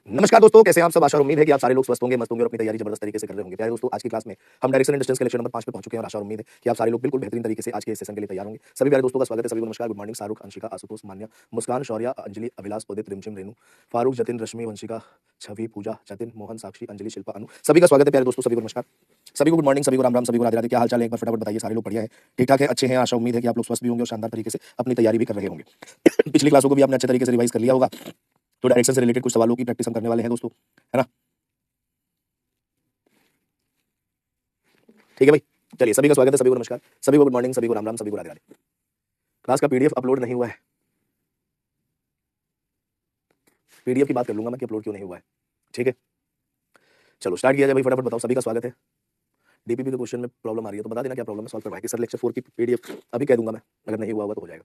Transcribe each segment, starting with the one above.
नमस्कार दोस्तों, कैसे हैं आप सब। आशा और उम्मीद है कि आप सारे लोग स्वस्थ होंगे, मस्त होंगे और अपनी तैयारी जबरदस्त तरीके से कर रहे होंगे। प्यारे दोस्तों, आज की क्लास में हम डायरेक्शन एंड डिस्टेंस के लेक्चर नंबर 5 पे पहुंच चुके हैं और आशा और उम्मीद है कि आप सारे लोग बिल्कुल बेहतरीन तरीके से आज के इस सेशन के लिए तैयार होंगे। सभी प्यारे दोस्तों का स्वागत है। सभी को नमस्कार, गुड मॉर्निंग। शाहरुख, अंशिका, आशुतोष, मान्या, मुस्कान, शौर्या, अंजलि, अभिलाष, उदित, रिमझिम, रेनू, फारूक, जतिन, रश्मि, वंशिका, छवि, पूजा, जतिन, मोहन, साक्षी, अंजलि, शिल्पा, अनु, सभी का स्वागत है। प्यारे दोस्तों, सभी को नमस्कार, सभी को गुड मॉर्निंग, सभी को राम राम, सभी को राधे राधे। क्या हाल चाल है, एक बार फटाफट बताइए। सारे लोग बढ़िया है, ठीक ठाक है, अच्छे हैं। आशा उम्मीद है कि आप लोग स्वस्थ भी होंगे और शानदार तरीके से अपनी तैयारी भी कर रहे होंगे। पिछली क्लासों को भी आपने अच्छे तरीके से रिवाइज कर लिया होगा, तो डायरेक्शन से रिलेटेड कुछ सवालों की प्रैक्टिस हम करने वाले हैं दोस्तों, है ना। ठीक है भाई, चलिए सभी का स्वागत है, सभी को नमस्कार, सभी को गुड मॉर्निंग, सभी को राम राम, सभी को राधे राधे। क्लास का पीडीएफ अपलोड नहीं हुआ है। पीडीएफ की बात कर लूंगा मैं कि अपलोड क्यों नहीं हुआ है। ठीक है, चलो स्टार्ट किया जाए भाई, फटाफट बताओ। सभी का स्वागत है। डीपीपी के क्वेश्चन में प्रॉब्लम आ रही है तो बता देना क्या प्रॉब्लम है, सॉल्व करवाएंगे। सर लेक्चर 4 की पीडीएफ अभी कह दूंगा मैं, अगर नहीं हुआ होगा तो हो जाएगा।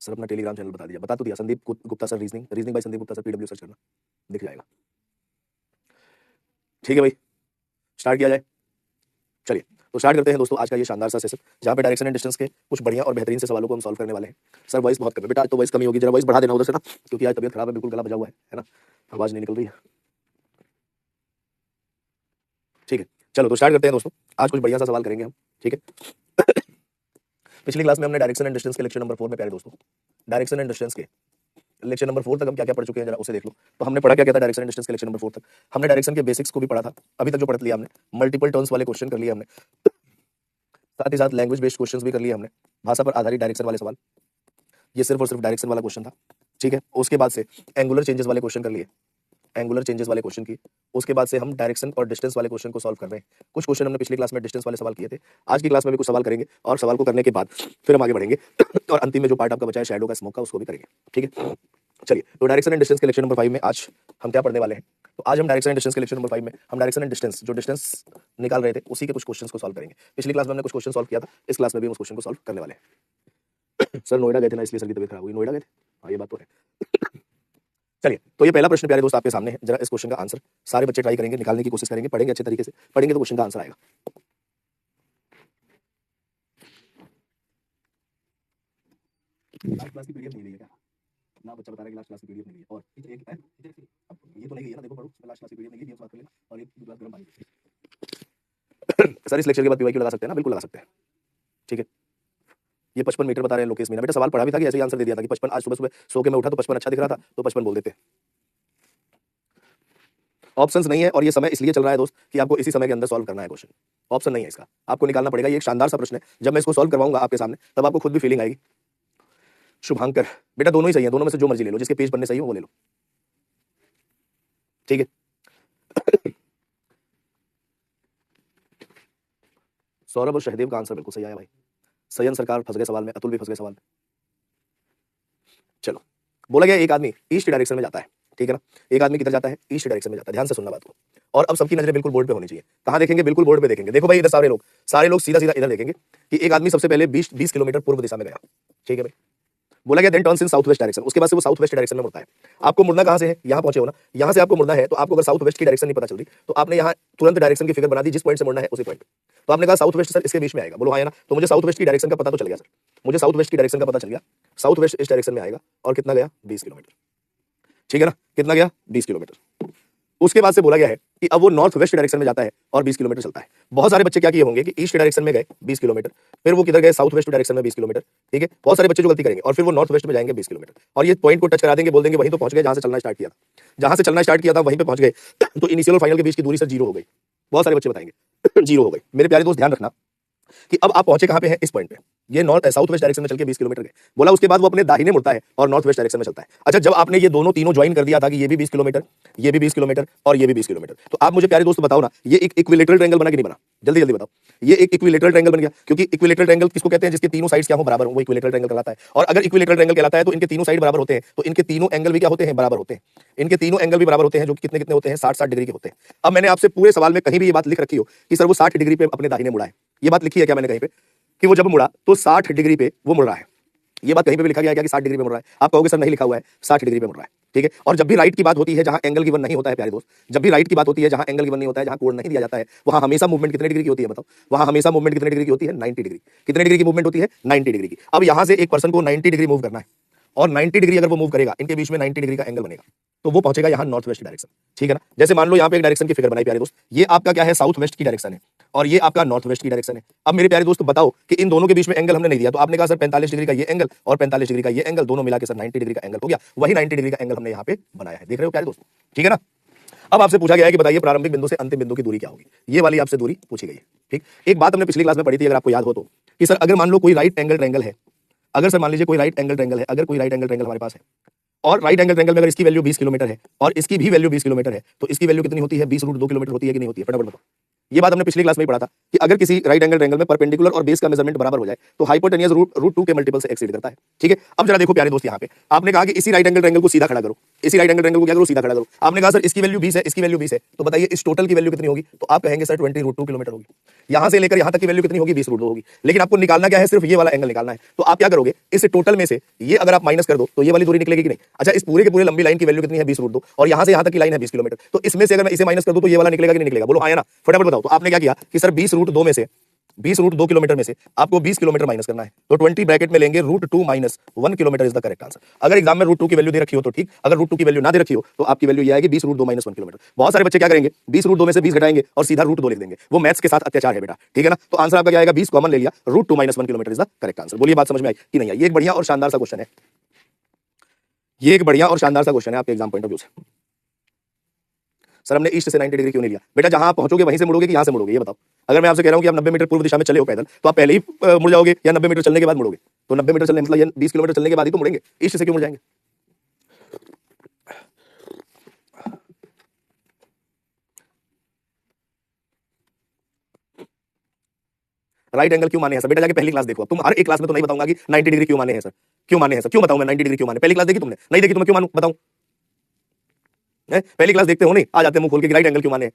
सर अपना टेलीग्राम चैनल बता दिया, बता तो दिया। Sandeep Gupta sir, reasoning by Sandeep Gupta sir, PW search करना, दिख जाएगा। ठीक है भाई, स्टार्ट किया जाए। चलिए तो स्टार्ट करते हैं दोस्तों आज का ये शानदार सा सेशन, जहाँ पे डायरेक्शन एंड डिस्टेंस के कुछ बढ़िया और बेहतरीन से सवालों को हम सॉल्व करने वाले हैं। सर वॉइस बहुत कम है बेटा, आज तो वॉइस कमी होगी, जरा वॉइस बढ़ा देना उधर से ना, क्योंकि आज तबियत खराब है, बिल्कुल गला बजा हुआ है ना, आवाज नहीं निकल रही है। ठीक है, चलो तो स्टार्ट करते हैं दोस्तों। आज कुछ बढ़िया सा सवाल करेंगे हम, ठीक है। पिछली क्लास में हमने डायरेक्शन एंड डिस्टेंस के लेक्चर नंबर 4 में, प्यारे दोस्तों, डायरेक्शन एंड डिस्टेंस के लेक्चर नंबर 4 तक हम क्या क्या पढ़ चुके हैं जरा उसे देख लो। तो हमने पढ़ा क्या क्या था डायरेक्शन एंड डिस्टेंस के लेक्चर नंबर 4 तक। हमने डायरेक्शन के बेसिक्स को भी पढ़ा था, अभी तक जो पढ़ लिया हमने, मल्टीपल टर्न्स वाले क्वेश्चन कर लिए हमने, साथ ही साथ लैंग्वेज बेस्ड क्वेश्चंस भी कर लिए हमने, भाषा पर आधारित डायरेक्शन वाले सवाल, ये सिर्फ और सिर्फ डायरेक्शन वाला क्वेश्चन था। ठीक है, उसके बाद से एंगुलर चेंजेस वाले क्वेश्चन कर लिए, एंगुलर चेंजेस वाले क्वेश्चन किए। उसके बाद से हम डायरेक्शन और डिस्टेंस वाले क्वेश्चन को सॉल्व कर रहे हैं। कुछ क्वेश्चन हमने पिछली क्लास में डिस्टेंस वाले सवाल किए थे, आज की क्लास में भी कुछ सवाल करेंगे और सवाल को करने के बाद फिर हम आगे बढ़ेंगे और अंतिम में जो पार्ट आपका बचा है शैडो का, स्मोक का, उसको भी करेंगे। ठीक है, चलिए तो डायरेक्शन एंड डिस्टेंस के लेक्चर नंबर 5 में आज हम क्या पढ़ने वाले हैं। तो आज हम डायरेक्शन एंड डिस्टेंस के लेक्चर नंबर 5 में हम डायरेक्शन एंड डिस्टेंस, जो डिस्टेंस निकाल रहे थे उसी के कुछ क्वेश्चंस को सॉल्व करेंगे। पिछली क्लास में हमने कुछ क्वेश्चन सॉल्व किया था, इस क्लास में भी हम उस क्वेश्चन को सॉल्व करने वाले हैं। सर नोएडा गए थे ना, इसलिए सर की तबीयत खराब हुई। नोएडा गए थे, हाँ ये बात तो है। चलिए तो ये पहला प्रश्न प्यारे दोस्त आपके सामने है, जरा इस क्वेश्चन का आंसर सारे बच्चे ट्राई करेंगे, निकालने की कोशिश करेंगे, पढ़ेंगे अच्छे तरीके से, पढ़ेंगे तो क्वेश्चन का आंसर आएगा। लास्ट क्लास की पीडीएफ नहीं ली है क्या? ना बच्चा बता रहा है कि लास्ट क्लास की पीडीएफ नहीं ली है, और एक अब ये तो नहीं गई है ना, देखो पढ़ो, लास्ट क्लास की पीडीएफ नहीं ली, बात कर लेना, और एक ग्लास गर्म पानी। सर इस लेक्चर के बाद पीवाई क्यू लगा सकते हैं ना, बिल्कुल लगा सकते हैं। ठीक है, ये 55 मीटर बता रहे हैं लोकेश मीना। बेटा सवाल पढ़ा भी था कि ऐसे ही आंसर दे दिया था कि 55, आज सुबह सुबह सो के मैं उठा तो 55 अच्छा दिख रहा था तो 55 बोल देते। ऑप्शंस नहीं है, और ये समय इसलिए चल रहा है दोस्त कि आपको इसी समय के अंदर सॉल्व करना है क्वेश्चन, ऑप्शन नहीं है इसका, आपको निकालना पड़ेगा। ये एक शानदार सा प्रश्न है, जब मैं इसको सॉल्व करवाऊंगा आपके सामने तब आपको खुद भी फीलिंग आएगी। शुभांकर बेटा दोनों ही सही है, दोनों में से जो मर्जी ले लो, जिसके पेज बनने सही हो वो ले लो। ठीक है, सौरभ और शहदेव का आंसर बिल्कुल सही आया भाई। सयन सरकार फंस गए सवाल में, अतुल भी फंस गए सवाल में। चलो, बोला गया एक आदमी ईस्ट डायरेक्शन में जाता है, ठीक है ना, एक आदमी किधर जाता है, ईस्ट डायरेक्शन में जाता है। ध्यान से सुनना बात को, और अब सबकी नजरें बिल्कुल बोर्ड पे होनी चाहिए। कहां देखेंगे, बिल्कुल बोर्ड पे देखेंगे। देखो भाई इधर सारे लोग सीधा सीधा इधर देखेंगे कि एक आदमी सबसे पहले 20 किलोमीटर पूर्व दिशा में गया। ठीक है भाई, बोला गया then turns in south west direction, उसके बाद से वो साउथ वेस्ट डायरेक्शन में मुड़ता है। आपको मुड़ना कहां से है, यहां पहुंचे हो ना, यहां से आपको मुड़ना है, तो आपको अगर साउथ वेस्ट की डायरेक्शन नहीं पता चल रही तो आपने यहां तुरंत डायरेक्शन की फिगर बना दी, जिस पॉइंट से मुड़ना है उसी पॉइंट। तो आपने कहा साउथ वेस्ट सर इसके बीच में आएगा, बोलो हाँ है ना, तो मुझे साउथ वेस्ट की डायरेक्शन का पता तो चल गया सर, मुझे साउथ वेस्ट की डायरेक्शन का पता चल गया, साउथ वेस्ट इस डायरेक्शन में आएगा, और कितना गया 20 किलोमीटर। ठीक है ना, कितना गया 20 किलोमीटर। उसके बाद से बोला गया है कि अब वो नॉर्थ वेस्ट डायरेक्शन में जाता है और 20 किलोमीटर चलता है। बहुत सारे बच्चे क्या किए होंगे कि ईस्ट डायरेक्शन में गए 20 किलोमीटर, फिर वो किधर गए साउथ वेस्ट डायरेक्शन में 20 किलोमीटर। ठीक है, बहुत सारे बच्चे जो गलती करेंगे और फिर वो नॉर्थ वेस्ट में जाएंगे 20 किलोमीटर, और ये पॉइंट को टच करा देंगे, बोल देंगे वहीं तो पहुंच गए जहां से चलना स्टार्ट किया था, जहां से चलना स्टार्ट किया था वहीं पे पहुंच गए। तो इनिशियल और फाइनल के बीच की दूरी सर जीरो हो गई। बहुत सारे बच्चे बताएंगे जीरो हो गई। मेरे प्यारे दोस्त ध्यान रखना कि अब आप पहुंचे कहां पे हैं, इस पॉइंट पे। ये नॉर्थ साउथ वेस्ट डायरेक्शन में चल के 20 किलोमीटर गए, बोला उसके बाद वो अपने दाहिने मुड़ता है और नॉर्थ वेस्ट डायरेक्शन में चलता है। अच्छा, जब आपने ये दोनों तीनों ज्वाइन कर दिया था कि ये भी 20 किलोमीटर, ये भी 20 किलोमीटर और ये भी 20 किलोमीटर, तो आप मुझे प्यारे दोस्त बताओ ना, ये एक इक्विलेटरल ट्रायंगल बना कि नहीं बना, जल्दी जल्दी बताओ। ये एक इक्विलेटरल ट्रायंगल बन गया, क्योंकि इक्विलेटरल ट्रायंगल किसको कहते हैं, जिसके तीनों साइड्स क्या हो बराबर हो, वो इक्विलेटरल ट्रायंगल कहलाता है। और अगर इक्विलेटरल ट्रायंगल कहलाता है तो इनके तीनों साइड बराबर होते हैं, तो इनके तीनों एंगल भी क्या होते हैं, बराबर होते हैं। इनके तीनों एंगल भी बराबर होते हैं, जो कितने कितने होते हैं, 60-60 डिग्री के होते हैं। अब मैंने आपसे पूरे सवाल में कहीं भी ये बात लिख रखी हो कि सर वो 60 डिग्री पे अपने दाहिने मुड़ा है, ये बात लिखी है क्या मैंने कहीं पे कि वो जब मुड़ा तो 60 डिग्री पे वो मुड़ रहा है, ये बात कहीं पे भी लिखा गया है क्या कि 60 डिग्री पे मुड़ रहा है? आप कहोगे सर नहीं लिखा हुआ है, 60 डिग्री पे मुड़ रहा है। ठीक है, और जब भी राइट की बात होती है जहां एंगल गिवन नहीं होता है प्यारे दोस्त, जब भी राइट की बात होती है जहां एंगल गिवन नहीं होता है, जहां कोण नहीं दिया जाता है, वहां हमेशा मूवमेंट कितने डिग्री की होती है बताओ, वहां हमेशा मूवमेंट कितने डिग्री की होती है, 90 डिग्री। कितने डिग्री की मूवमेंट होती है, 90 डिग्री की। अब यहां से एक पर्सन को 90 डिग्री मूव करना है और 90 डिग्री अगर वो मूव करेगा, इनके बीच में 90 डिग्री का एंगल बनेगा, तो वो पहुंचेगा यहाँ नॉर्थ वेस्ट डायरेक्शन, ठीक है ना। जैसे मान लो यहाँ पे एक डायरेक्शन की फिगर बनाई प्यारे दोस्त, ये आपका क्या है, साउथ वेस्ट की डायरेक्शन है और ये आपका नॉर्थ वेस्ट की डायरेक्शन है। अब मेरे प्यारे दोस्त बताओ कि इन दोनों के बीच में एंगल हमने नहीं दिया, तो आपने कहा सर 45 डिग्री का ये एंगल और 45 डिग्री का ये एंगल दोनों मिला के सर 90 डिग्री का एंगल हो गया, वही 90 डिग्री का एंगल हमने यहाँ पे बनाया है, देख रहे हो प्यारे दोस्त, ठीक है ना। अब आपसे पूछा गया है कि बताइए प्रारंभिक बिंदु से अंतिम बिंदु की दूरी क्या होगी, ये वाली आपसे दूरी पूछी गई है, ठीक। एक बात हमने पिछली क्लास में पढ़ी थी, अगर आपको याद हो तो, कि सर अगर मान लो कोई राइट एंगल ट्रायंगल है, अगर सर मान लीजिए कोई राइट एंगल ट्रायंगल है, अगर कोई राइट एंगल ट्रायंगल हमारे पास है और राइट एंगल ट्रायंगल में अगर इसकी वैल्यू 20 किलोमीटर है और इसकी भी वैल्यू 20 किलोमीटर है, तो इसकी वैल्यू कितनी होती है, 20√2 किलोमीटर होती है कि नहीं होती है, फटाफट बताओ। ये बात हमने पिछली क्लास में ही पढ़ा था कि अगर किसी राइट एंगल ट्रायंगल में परपेंडिकुलर और बेस का मेजरमेंट बराबर हो जाए तो हाइपोटेनियस रूट 2 के मल्टीपल से एक्सीड करता है, ठीक है। अब जरा देखो प्यारे दोस्त, यहाँ पे आपने कहा कि इसी राइट एंगल ट्रायंगल को सीधा खड़ा करो, इसी राइट एंगल ट्रायंगल को क्या करो, सीधा खड़ा करो। आपने कहा सर इसकी वैल्यू 20 है, इसकी वैल्यू 20 है, तो बताइए इस टोटल की वैल्यू कितनी होगी, तो आप कहेंगे सर 20√2 किलोमीटर होगी। यहाँ से लेकर यहाँ तक की वैल्यू कितनी होगी, 20√2 होगी। लेकिन आपको निकालना क्या है, सिर्फ ये वाला एंगल निकालना है। तो आप क्या करोगे, इस टोटल में से ये अगर आप माइनस कर दो तो ये वाली दूरी निकलेगी कि नहीं। अच्छा, इस पूरे के पूरे लंबी लाइन की वैल्यू कितनी है, 20√2, और यहाँ से यहाँ तक की लाइन है 20 किलोमीटर, तो इसमें से अगर मैं इसे माइनस कर दूं तो ये वाला निकलेगा कि नहीं निकलेगा, बोलो हाँ या ना, फटाफट बताओ। तो आपने क्या किया कि सर 20√2 में से 20√2 किलोमीटर में से आपको 20 किलोमीटर माइनस करना है, तो 20 ब्रैकेट में लेंगे √2 minus 1 kilometre is the correct answer. अगर एग्जाम में √2 की वैल्यू दे रखी हो तो ठीक, अगर √2 की वैल्यू ना दे रखी हो तो आपकी वैल्यू ये आएगी 20√2 माइनस 1 किलोमीटर। बहुत सारे बच्चे क्या करेंगे, 20√2 में से 20 घटाएंगे और सीधा √2 लिख देंगे, वो मैथ्स के साथ अत्याचार है बेटा, ठीक है ना। तो आंसर आपका क्या आएगा, 20 कॉमन ले लिया, √2 minus 1 kilometre is the correct answer. बोलिए बात समझ में आई कि नहीं आई। ये एक बढ़िया और शानदार सा क्वेश्चन है, ये एक बढ़िया और शानदार सा क्वेश्चन है आपके एग्जाम पॉइंट ऑफ व्यू से। सर हमने ईस्ट से 90 डिग्री क्यों नहीं लिया, बेटा जहां आप पहुंचोगे वहीं से मुड़ोगे कि यहां से मुड़ोगे, ये बताओ। अगर मैं आपसे कह रहा हूं कि आप 90 मीटर पूर्व दिशा में चले हो पैदल, तो आप पहले ही मुड़ जाओगे या 90 मीटर चलने के बाद मुड़ोगे। तो 90 मीटर चलने मतलब 20 किलोमीटर चलने के बाद ही तो मुड़ेंगे, ईस्ट से क्यों मुड़ जाएंगे। राइट एंगल क्यों माने हैं सर, बेटा जाके पहली क्लास देखो। तुम हर एक क्लास में तो नहीं बताऊंगा कि 90 डिग्री क्यों माने हैं सर, क्यों माने हैं सर, क्यों बताऊं मैं 90 डिग्री क्यों माने, पहली क्लास देखी तुमने, नहीं देखी तो मैं क्यों मानूं, बताऊं। पहली क्लास देखते हो नहीं, आ जाते मुंह खोल के राइट एंगल क्यों माने हैं।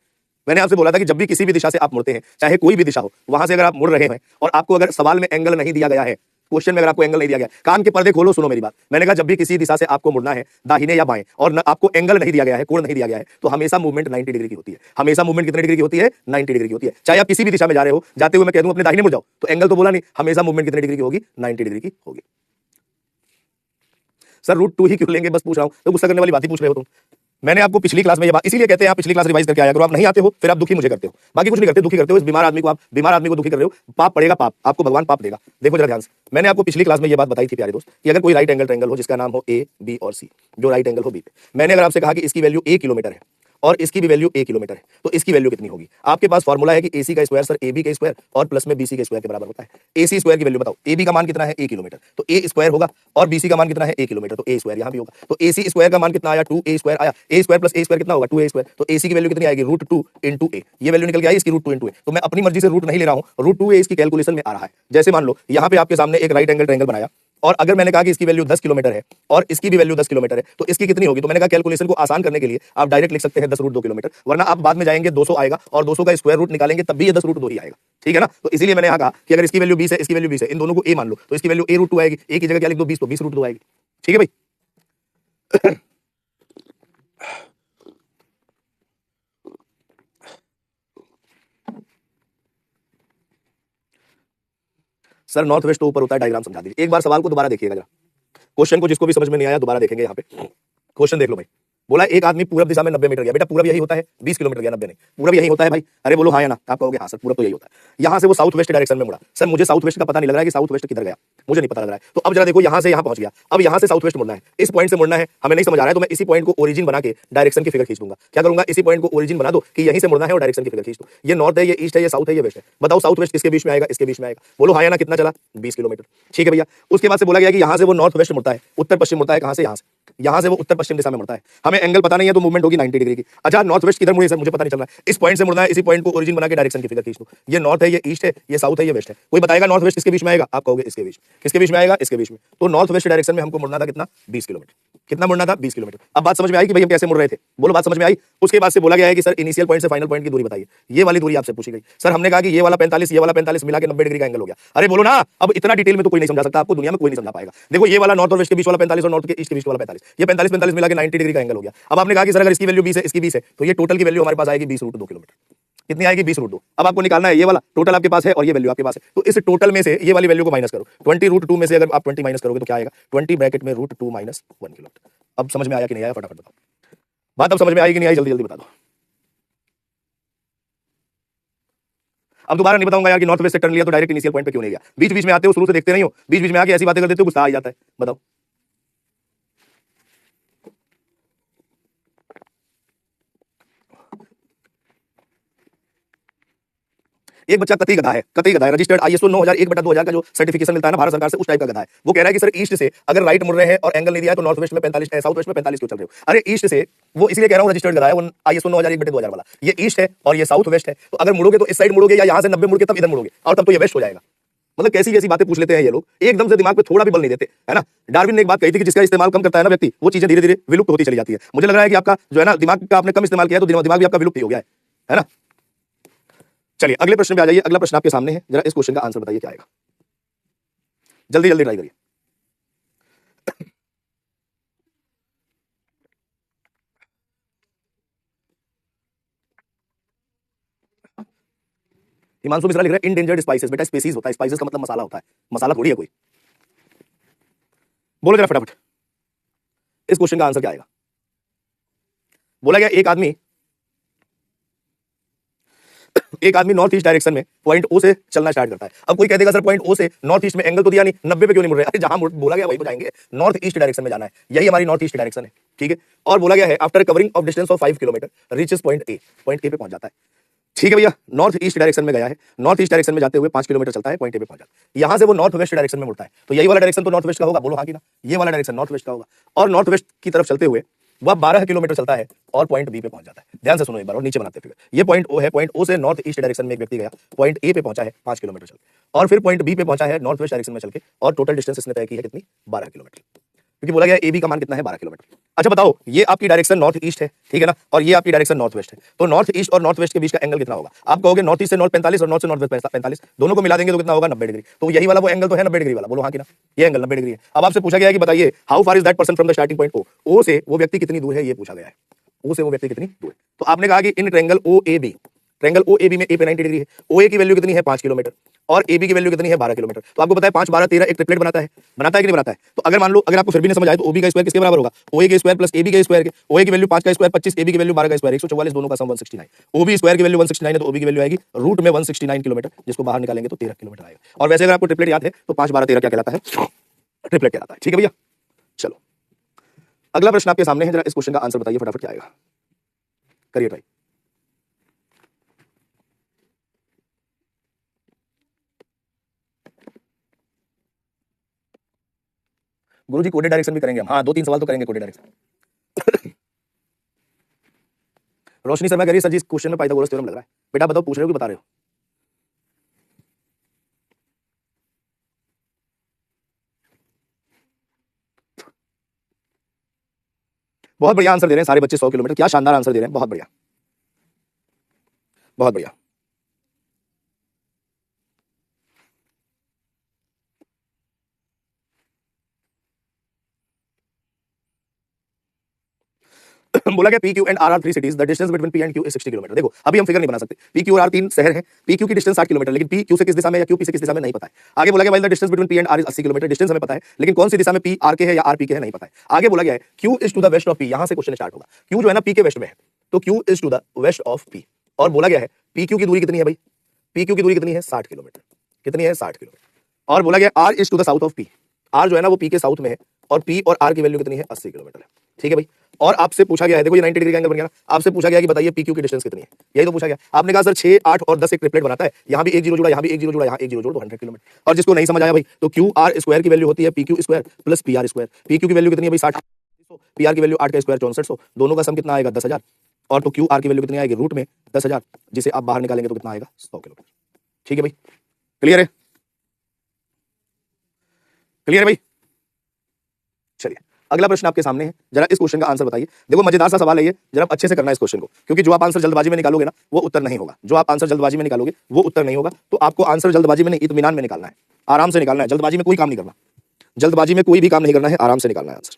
मैंने आपसे बोला था कि जब भी किसी भी दिशा से आप मुड़ते हैं, चाहे कोई भी दिशा हो, वहां से अगर आप मुड़ रहे हैं और आपको अगर सवाल में एंगल नहीं दिया गया है, क्वेश्चन में अगर आपको एंगल नहीं दिया गया, कान के पर्दे खोलो, सुनो मेरी बात। मैंने कहा जब भी किसी दिशा से आपको मुड़ना है, दाहिने या बाएं, और आपको एंगल नहीं दिया गया है, कोण नहीं दिया गया है, तो हमेशा मूवमेंट 90 डिग्री की होती है। हमेशा मूवमेंट कितने डिग्री की होती है, 90 डिग्री की होती है। चाहे आप किसी भी दिशा में जा रहे हो, जाते हुए मैं कह दूं अपने दाहिने मुड़ जाओ, तो एंगल तो बोला नहीं, हमेशा मूवमेंट कितने डिग्री की होगी, 90 डिग्री की होगी। सर √2 ही क्यों लेंगे, बस पूछ रहा हूं, तो गुस्सा करने वाली बात ही पूछ रहे हो तुम। मैंने आपको पिछली क्लास में ये बात, इसीलिए कहते हैं आप पिछली क्लास रिवाइज करके आया करो। आप नहीं आते हो फिर आप दुखी मुझे करते हो, बाकी कुछ नहीं करते, दुखी करते हो। इस बीमार आदमी को, आप बीमार आदमी को दुखी कर रहे हो, पाप पड़ेगा, पाप आपको भगवान पाप देगा। देखो जरा ध्यान से, मैंने आपको पिछली क्लास में ये बात बताई थी प्यारे दोस्त कि अगर कोई राइट एंगल ट्रायंगल हो जिसका नाम हो ए, बी और सी, जो राइट एंगल हो बी पे, मैंने अगर आपसे कहा कि इसकी वैल्यू a किलोमीटर है और इसकी भी वैल्यू a किलोमीटर है, तो इसकी वैल्यू कितनी होगी। आपके पास फॉर्मूला है कि AC का स्क्वायर सर AB का स्क्वायर और प्लस में BC के स्क्वायर के बराबर होता है। AC स्क्वायर की वैल्यू बताओ, AB का मान कितना है, a किलोमीटर, तो a स्क्वायर होगा, और BC का मान कितना है, a किलोमीटर, तो a स्क्वायर यहाँ भी होगा। तो AC स्क्वायर का मान कितना आया, 2a स्क्वायर आया, a square plus a square कितना होगा, 2a स्क्वायर। तो AC की वैल्यू कितनी आएगी, √2 इंटू a, ये वैल्यू निकल के आई इसकी √2 इंटू a। तो मैं अपनी मर्जी से रूट नहीं ले रहा हूँ, √2a इसकी कैलकुलेशन में आ रहा है। जैसे मान लो यहाँ पे आपके सामने एक राइट एंगल ट्रायंगल बनाया, और अगर मैंने कहा कि इसकी वैल्यू 10 किलोमीटर है और इसकी भी वैल्यू 10 किलोमीटर है, तो इसकी कितनी होगी। तो मैंने कहा कैलकुलेशन को आसान करने के लिए आप डायरेक्ट लिख सकते हैं 10√2 किलोमीटर, वरना आप बाद में जाएंगे 200 आएगा और 200 का स्क्वायर रूट निकालेंगे तब भी ये 10√2 ही आएगा, ठीक है ना। तो इसीलिए मैंने यहाँ कहा कि अगर इसकी वैल्यू 20 है, इसकी वैल्यू 20 है, इन दोनों को a मान लो, तो इसकी वैल्यू a√2 आएगी, a की जगह क्या लिख दो 20, तो 20√2 आएगी, ठीक है भाई। सर नॉर्थ वेस्ट तो ऊपर होता है, डायग्राम समझा दीजिए। एक बार सवाल को दोबारा देखिएगा जरा, क्वेश्चन को जिसको भी समझ में नहीं आया दोबारा देखेंगे। यहाँ पे क्वेश्चन देख लो भाई, बोला एक आदमी पूरब दिशा में 90 मीटर गया। बेटा पूरब यही होता है, 20 किलोमीटर गया, 90 नहीं, पूरब यही होता है भाई। अरे बोलो हाँ या ना, आप कहोगे हाँ सर पूरब तो यही होता है। यहाँ से वो साउथ वेस्ट डायरेक्शन में मुड़ा। सर मुझे साउथ वेस्ट का पता नहीं लग रहा है कि साउथ वेस्ट किधर गया, मुझे नहीं पता लग रहा है। तो अब जरा देखो, यहाँ से यहाँ पहुंच गया, अब यहाँ से साउथ वेस्ट मुड़ना है, इस पॉइंट से मुड़ना है, हमें नहीं समझ आ रहा है, तो मैं इसी पॉइंट को ओरिजिन बना के डायरेक्शन की फिगर खींच दूंगा। क्या करूंगा, इसी पॉइंट को ओरिजिन बना दो कि यहीं से मुड़ना है और डायरेक्शन की फिगर खींच दो। ये नॉर्थ है, ये ईस्ट है, ये साउथ है, ये वेस्ट है। बताओ साउथ वेस्ट किसके बीच में आएगा, इसके बीच में आएगा। बोलो हाँ या ना, कितना चला, 20 किलोमीटर, ठीक है भैया। उसके बाद से बोला गया कि यहाँ से वो नॉर्थ वेस्ट मुड़ता है, उत्तर पश्चिम मुड़ता है, कहाँ से, यहाँ से वो उत्तर पश्चिम दिशा में मुड़ता है। हमें एंगल पता नहीं है, तो मूवमेंट होगी 90 डिग्री की। अच्छा नॉर्थ वेस्ट किधर मुड़े सर, मुझे पता नहीं चल रहा है, इस पॉइंट से मुड़ना है, इसी पॉइंट को ओरिजिन बना के डायरेक्शन की फिगर खींच दो। ये नॉर्थ है, ये ईस्ट है, ये साउथ है, ये वेस्ट है। कोई बताएगा नॉर्थ वेस्ट किसके बीच में आएगा, आप कहोगे इसके बीच। किसके बीच में आएगा, इसके बीच में। तो नॉर्थ वेस्ट डायरेक्शन में हमको मुड़ना था कितना, 20 किलोमीटर। कितना मुड़ना था, 20 किलोमीटर। अब बात समझ में आई कि भाई हम कैसे मुड़ रहे थे, बोलो बात समझ में आई। उसके बाद से बोला गया है कि सर इनिशियल पॉइंट से फाइनल पॉइंट की दूरी बताइए। ये वाली दूरी आपसे पूछी गई। सर हमने कहा कि ये वाला 45, ये वाला 45 मिला के 90 डिग्री का एंगल हो गया। अरे बोलो ना, अब इतना डिटेल में तो कोई नहीं समझा सकता, आपको दुनिया में कोई नहीं समझा पाएगा। देखो ये वाला नॉर्थ और वेस्ट के बीच वाला 45 और नॉर्थ के ईस्ट के बीच वाला 45, ये 45 मिला के 90 डिग्री का एंगल हो गया। अब आपने कहा कि सर अगर इसकी वैल्यू 20 है, इसकी 20 है, तो ये टोटल की वैल्यू हमारे पास आएगी 20√2 किलोमीटर। कितनी आएगी 20√2। अब आपको निकालना है ये वाला टोटल आपके पास है और ये वैल्यू आपके पास है, तो इस टोटल में से ये वाली वैल्यू को माइनस करो। 20√2 में से अगर आप 20 माइनस करोगे तो क्या आएगा, 20 ब्रैकेट में √2 माइनस 1 किलो। अब समझ में आया कि नहीं आया, फटाफट बताओ। बात अब समझ में आई कि नहीं आई, जल्दी जल्दी बता दो। अब दोबारा नहीं बताऊंगा यार कि नॉर्थ वेस्ट से टर्न लिया तो डायरेक्ट इनिशियल पॉइंट पे क्यों नहीं गया। बीच बीच में आते हो, शुरू से देखते नहीं हो, बीच बीच में आके ऐसी बातें कर देते हो, गुस्सा आ जाता है। बताओ। एक बच्चा कतई गधा है, कतई गधा है, रजिस्टर्ड ISO 9001/2000 का जो सर्टिफिकेशन मिलता है ना भारत सरकार से, उस टाइप का गधा है। वो कह रहा है कि सर ईस्ट से अगर राइट मुड़ रहे हैं और एंगल नहीं दिया तो नॉर्थ वेस्ट में 45, साउथ वेस्ट में 45 क्यों चल रहे हो। अरे ईस्ट से, वो इसलिए कह रहा हूं रजिस्टर्ड गधा है, वो ISO 9001/2000 वाला। ये ईस्ट है और ये साउथ वेस्ट है, तो अगर मुड़ोगे तो इस साइड मुड़ोगे या यहां से 90 मुड़ के तब इधर मुड़ोगे, और तब तो ये वेस्ट हो जाएगा। मतलब कैसी कैसी बातें पूछ लेते हैं ये लोग, एकदम से दिमाग पे थोड़ा भी बल नहीं देते, है ना। डार्विन ने एक बात कही थी कि जिसका इस्तेमाल कम करता है ना व्यक्ति, वो चीजें धीरे धीरे विलुप्त होती चली जाती है। मुझे लग रहा है कि आपका जो है ना दिमाग का आपने कम इस्तेमाल किया है, तो दिमाग भी आपका विलुप्त हो गया है ना। चलिए अगले प्रश्न पे आ जाइए। अगला प्रश्न आपके सामने है, जरा इस क्वेश्चन का आंसर बताइए क्या आएगा। जल्दी जल्दी ट्राई करिए। हिमांशु मिश्रा लिख रहा है इंडेंजर्ड स्पाइसेस। बेटा स्पीसीज होता है, स्पाइसेस का मतलब मसाला होता है, मसाला थोड़ी है कोई। बोलो जरा फटाफट इस क्वेश्चन का आंसर क्या आएगा। बोला गया एक आदमी नॉर्थ ईस्ट डायरेक्शन में पॉइंट ओ से चलना स्टार्ट करता है। अब कोई कह देगा सर पॉइंट ओ से नॉर्थ ईस्ट में एंगल तो दिया नहीं, 90 पे क्यों नहीं मुड़ रहे। अरे जहां बोला गया वही तो जाएंगे, नॉर्थ ईस्ट डायरेक्शन में जाना है, यही हमारी नॉर्थ ईस्ट डायरेक्शन है, ठीक है। और बोला गया है after covering of distance of 5 kilometre reaches point A पे पहुंच जाता है, ठीक है भैया। नॉर्थ ईस्ट डायरेक्शन में गया है, नॉर्थ ईस्ट डायरेक्शन में जाते हुए 5 किलोमीटर चलता है, पॉइंट ए पे पहुंच जाता है। यहां से वो नॉर्थ वेस्ट डायरेक्शन में मुड़ता है, तो यही वाला डायरेक्शन तो नॉर्थ वेस्ट का होगा, बोलो हाँ कि ना। ये वाला डायरेक्शन नॉर्थ वेस्ट का होगा, और नॉर्थ वेस्ट की तरफ चलते हुए वह 12 किलोमीटर चलता है और पॉइंट बी पे पहुंच जाता है। ध्यान से सुनो एक बार और नीचे बनाते फिगर। ये पॉइंट ओ है, पॉइंट ओ से नॉर्थ ईस्ट डायरेक्शन में एक व्यक्ति गया, पॉइंट ए पे पहुंचा है 5 किलोमीटर चल के, और फिर पॉइंट बी पे पहुंचा है नॉर्थ वेस्ट डायरेक्शन में चल के, और टोटल डिस्टेंस इसने तय की है कितनी, 12 किलोमीटर, क्योंकि बोला गया ए बी का मान कितना है, 12 किलोमीटर। अच्छा बताओ, ये आपकी डायरेक्शन नॉर्थ ईस्ट है, ठीक है ना, और ये आपकी डायरेक्शन नॉर्थ वेस्ट है, तो नॉर्थ ईस्ट और नॉर्थ वेस्ट के बीच का एंगल कितना होगा। आप कहोगे नॉर्थ ईस्ट से नॉर्थ 45 और नॉर्थ से नॉर्थ वेस्ट 45, दोनों को मिला देंगे तो कितना होगा, 90 डिग्री। तो यही वाला वो एंगल तो है 90 डिग्री वाला, बोलो हाँ कि ना। ये एंगल 90 डिग्री है। अब आपसे पूछा गया है कि बताइए how far is that person from the starting point O, O से वो व्यक्ति कितनी दूर है, ये पूछा गया है। ओ से वो व्यक्ति कितनी दूर है, तो आपने कहा कि in triangle O A B, triangle O A B में ए पे 90 डिग्री है, ओ ए की वैल्यू कितनी है 5 किलोमीटर, और ए बी की वैल्यू कितनी है 12 किलोमीटर। तो आपको पता है 5 12 13 एक ट्रिपलेट बनाता है कि नहीं बनाता है। तो अगर मान लो अगर आपको फिर भी नहीं समझ आए तो ओ बी का स्क्वायर किसके बराबर होगा, ओ ए के स्क्वायर प्लस ए बी के स्क्वायर के। ओ ए की वैल्यू 5 का स्क्वायर 25, ए बी की वैल्यू 12 का स्क्वायर 144, दोनों का सम 169। ओ बी स्क्वायर की वैल्यू 169 है, तो ओ बी की वैल्यू आएगी रूट में 169 किलोमीटर, जिसको बाहर निकालेंगे तो 13 किलोमीटर आएगा। और वैसे अगर आपको ट्रिपलेट याद है तो 5 12 13 क्या कहलाता है, ट्रिपलेट कहलाता है, ठीक है भैया। चलो अगला प्रश्न आपके सामने है, जरा इस क्वेश्चन का आंसर बताइए फटाफट क्या आएगा, करिए ट्राई। गुरुजी कोडेड डायरेक्शन भी करेंगे हम, हाँ 2-3 सवाल तो करेंगे कोडेड डायरेक्शन। रोशनी शर्मा कह रही है सर जी इस क्वेश्चन में पाइथागोरस थ्योरम लग रहा है। बेटा बताओ पूछ रहे हो कि बता रहे हो। बहुत बढ़िया आंसर दे रहे हैं सारे बच्चे, 100 किलोमीटर, क्या शानदार आंसर दे रहे हैं, बहुत बढ़िया बहुत बढ़िया। बोला गया P Q and R are 3 cities, the distance between P and Q is 60 kilometre. देखो अभी हम फिगर नहीं बना सकते, पी क्यू और आर 3 शहर हैं, पी क्यू की डिस्टेंस 60 किलोमीटर, लेकिन पी क्यू से किस दिशा में या क्यू पी से किस दिशा में नहीं पता है। आगे बोला गया while the distance between P and R is 80 kilometre, distance हमें पता है, लेकिन कौन सी दिशा में पी आर के है या आर पी के है नहीं पता है। आगे बोला गया है Q is to the west of P, यहां से क्वेश्चन स्टार्ट होगा। क्यू जो है ना पी के वेस्ट में है, तो Q is to the west of P, और बोला गया है पी क्यू की दूरी कितनी है भाई, पी क्यू की दूरी कितनी है 60 किलोमीटर, कितनी है 60 किलोमीटर। और बोला गया R is to the south of P, R जो है ना वो पी के साउथ में है, और पी और आर की वैल्यू कितनी है 80 किलोमीटर है, ठीक है भाई। और आपसे पूछा गया है, देखो ये 90 डिग्री का एंगल बन गया ना, आपसे पूछा गया कि बताइए पी क्यू की डिस्टेंस कितनी है, यही तो पूछा गया। आपने कहा सर 6 8 और 10 एक ट्रिपलेट बनाता है, यहाँ भी एक जीरो जुड़ा, यहाँ भी एक जीरो जुड़ा, यहाँ एक जीरो जोड़, तो 100 किलोमीटर। और जिसको नहीं समझ आया भाई, तो क्यू आर स्क्वायर की वैल्यू होती है P Q square plus P R square. P Q की वैल्यू कितनी है भाई 60, पी आर की वैल्यू 8 का स्क्वायर 6400, दोनों का सम कितना आएगा 10,000, और तो क्यू आर की वैल्यू कितनी आएगी रूट में 10,000, जिसे आप बाहर निकालेंगे तो कितना आएगा 100 किलोमीटर, ठीक है भाई। क्लियर है, क्लियर है भाई। चलिए अगला प्रश्न आपके सामने है, जरा इस क्वेश्चन का आंसर बताइए। देखो मजेदार सा सवाल है ये, जरा अच्छे से करना है इस क्वेश्चन को, क्योंकि जो आप आंसर जल्दबाजी में निकालोगे ना वो उत्तर नहीं होगा, जो आप आंसर जल्दबाजी में निकालोगे वो उत्तर नहीं होगा। तो आपको आंसर जल्दबाजी में नहीं, इत्मीनान में निकालना है, आराम से निकालना है, जल्दबाजी में कोई काम नहीं करना, जल्दबाजी में कोई भी काम नहीं करना है, आराम से निकालना है आंसर।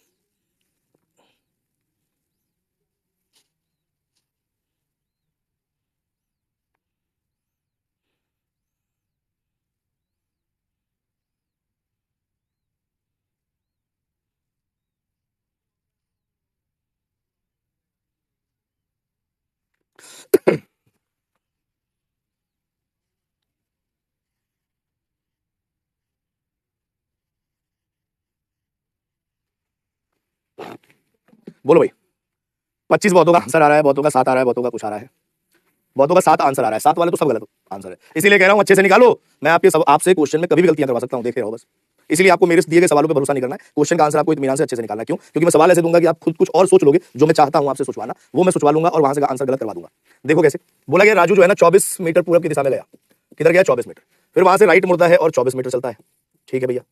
बोलो भाई, 25 बहुतों का आंसर आ रहा है, बहुतों का 7 आ रहा है, बहुतों का कुछ आ रहा है, बहुतों का 7 आंसर आ रहा है। 7 वाले तो सब गलत आंसर है, इसीलिए कह रहा हूं अच्छे से निकालो। मैं आपके सब आपसे क्वेश्चन में कभी भी गलतियां करवा सकता हूं, देख रहे हो बस। इसलिए आपको मेरे दिए गए सवालों पे भरोसा नहीं करना है, क्वेश्चन का आंसर आपको इत्मीनान से अच्छे से निकालना है। क्यों? क्योंकि मैं सवाल ऐसे दूंगा कि आप खुद कुछ और सोच लोगे, जो मैं चाहता हूं आपसे सोचवाना, वो मैं सोचवा लूंगा और वहां से आंसर गलत करवा दूंगा। देखो कैसे बोला गया, राजू जो है ना 24 मीटर पूरब की दिशा में गया। किधर गया? 24 मीटर। फिर वहां से राइट मुड़ता है और 24 मीटर चलता है। ठीक है भैया।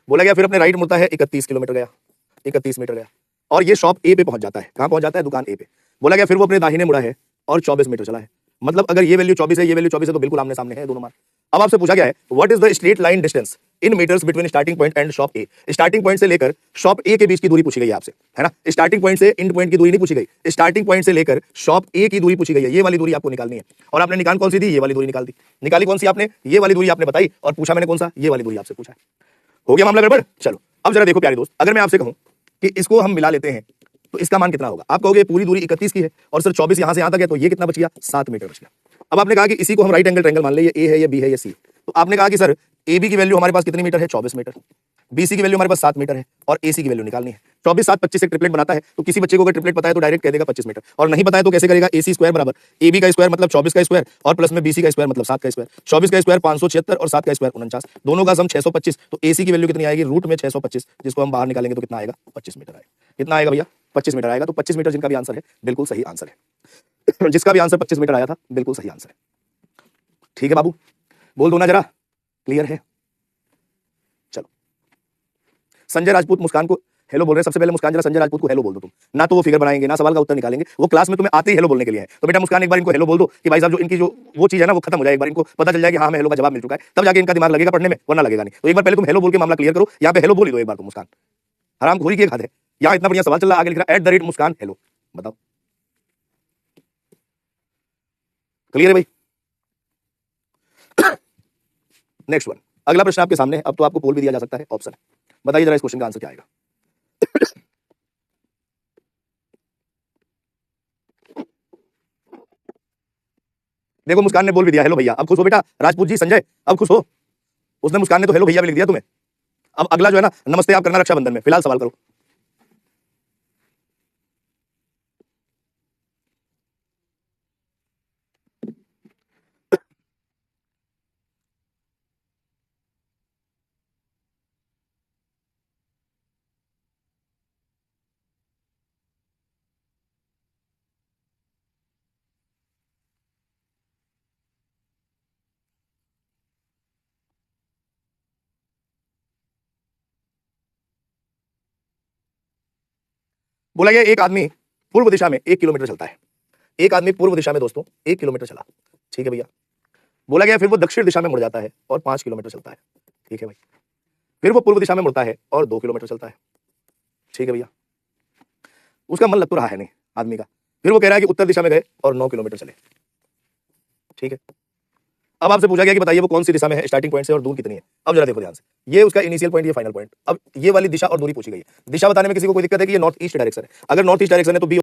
बोला गया फिर अपने राइट मुड़ता है, 31 किलोमीटर गया, 31 मीटर गया, और ये शॉप ए पे पहुंच जाता है। कहां पहुंच जाता है? दुकान ए पे। बोला गया फिर वो अपने दाहिने मुड़ा है और 24 मीटर चला है। मतलब अगर ये वैल्यू 24 है, ये वैल्यू 24 है, तो बिल्कुल आमने सामने है दोनों मार्क। अब आपसे पूछा गया है what is the straight line distance in metres between starting point and shop A. Starting point से लेकर शॉप ए के बीच की दूरी पूछी गई है आपसे, है ना। स्टार्टिंग पॉइंट से एंड पॉइंट की दूरी नहीं पूछी गई, स्टार्टिंग पॉइंट से लेकर शॉप ए की दूरी पूछी गई है। ये वाली दूरी आपको निकालनी है, और आपने निकाल कौन सी थी? ये वाली दूरी निकाल दी। निकाली कौन सी आपने? ये वाली दूरी आपने बताई, और पूछा मैंने कौन सा? ये वाली दूरी आपसे पूछा है। हो गया मामला गड़बड़? चलो अब जरा देखो प्यारे दोस्त, अगर मैं आपसे कहूं कि इसको हम मिला लेते हैं तो इसका मान कितना होगा? आप कहोगे पूरी दूरी 31 की है और सर 24 यहां से यहां तक है, तो ये कितना बच गया? 7 मीटर बच गया। अब आपने कहा कि इसी को हम राइट एंगल ट्रायंगल मान ले, ये ए है, ये बी है, ये सी। तो आपने कहा कि सर ए बी की वैल्यू हमारे पास कितनी मीटर है? 24 मीटर। बीसी की वैल्यू हमारे पास 7 मीटर है, और एसी की वैल्यू निकालनी है। 24 7 25 से ट्रिपलेट बनाता है, तो किसी बच्चे को अगर ट्रिपलेट पता है तो डायरेक्ट कह देगा 25 मीटर, और नहीं पता है तो कैसे करेगा? एसी स्क्वायर बराबर एबी का स्क्वायर मतलब 24 का स्क्वायर, और प्लस में बीसी का स्क्वायर मतलब 7 का स्क्वायर। 24 का स्क्वायर 576 और 7 का स्क्वायर 49, दोनों का सम 625। तो एसी की वैल्यू कितनी आएगी? रूट में 625, जिसको हम बाहर निकालेंगे तो कितना आएगा? 25 मीटर आएगा। कितना आएगा भैया? 25 मीटर आएगा। तो 25 मीटर जिनका भी आंसर है बिल्कुल सही आंसर है। जिसका भी आंसर 25 मीटर आया था बिल्कुल सही आंसर है। ठीक है बाबू, बोल दो ना जरा, क्लियर है? चलो, संजय राजपूत मुस्कान को हेलो बोल रहे हैं। सबसे पहले मुस्कान जरा संजय राजपूत को हेलो बोल दो तुम। ना तो वो फिगर बनाएंगे, ना सवाल का उत्तर निकालेंगे, वो क्लास में तुम्हें आते ही हेलो बोलने के लिए है। तो बेटा मुस्कान एक बार इनको हेलो बोल दो कि भाई साहब जो इनकी जो वो चीज है ना वो खत्म हो जाए, एक बार इनको पता चल जाए कि हाँ हमें हेलो का जवाब मिल चुका है, तब जाके इनका दिमाग लगेगा पढ़ने में, वरना लगेगा नहीं। तो एक बार पहले तुम हेलो बोल के मामला क्लियर करो। यहाँ पे हेलो बोल ही दो एक बार तो मुस्कान, हराम खोरी की एक हद है। यहाँ इतना बढ़िया सवाल चल रहा है, आगे लिख रहा है @मुस्कान हेलो। बताओ क्लियर है भाई? नेक्स्ट वन, अगला प्रश्न आपके सामने है। अब तो आपको पोल भी दिया जा सकता है, ऑप्शन है। बताइए जरा इस क्वेश्चन का आंसर क्या आएगा? देखो मुस्कान ने बोल भी दिया हेलो भैया। अब खुश हो बेटा राजपूत जी, संजय, अब खुश हो। उसने मुस्कान ने तो हेलो भैया भी लिख दिया तुम्हें। अब अगला जो है ना नमस्ते आप करना रक्षाबंधन में। फिलहाल सवाल करो। बोला गया एक आदमी पूर्व दिशा में 1 किलोमीटर चलता है। एक आदमी पूर्व दिशा में दोस्तों 1 किलोमीटर चला। ठीक है भैया। बोला गया फिर वो दक्षिण दिशा में मुड़ जाता है और 5 किलोमीटर चलता है। ठीक है भाई। फिर वो पूर्व दिशा में मुड़ता है और 2 किलोमीटर चलता है। ठीक है भैया। उसका मन लग तो रहा है नहीं आदमी का। फिर वो कह रहा है कि उत्तर दिशा में गए और 9 किलोमीटर चले। ठीक है। अब आपसे पूछा गया कि बताइए वो कौन सी दिशा में है स्टार्टिंग पॉइंट से और दूर कितनी है। अब जरा देखो ध्यान से, ये उसका इनिशियल पॉइंट, ये फाइनल पॉइंट। अब ये वाली दिशा और दूरी पूछी गई है। दिशा बताने में किसी को कोई दिक्कत है कि ये नॉर्थ ईस्ट डायरेक्शन है? अगर नॉर्थ ईस्ट डायरेक्शन है तो बी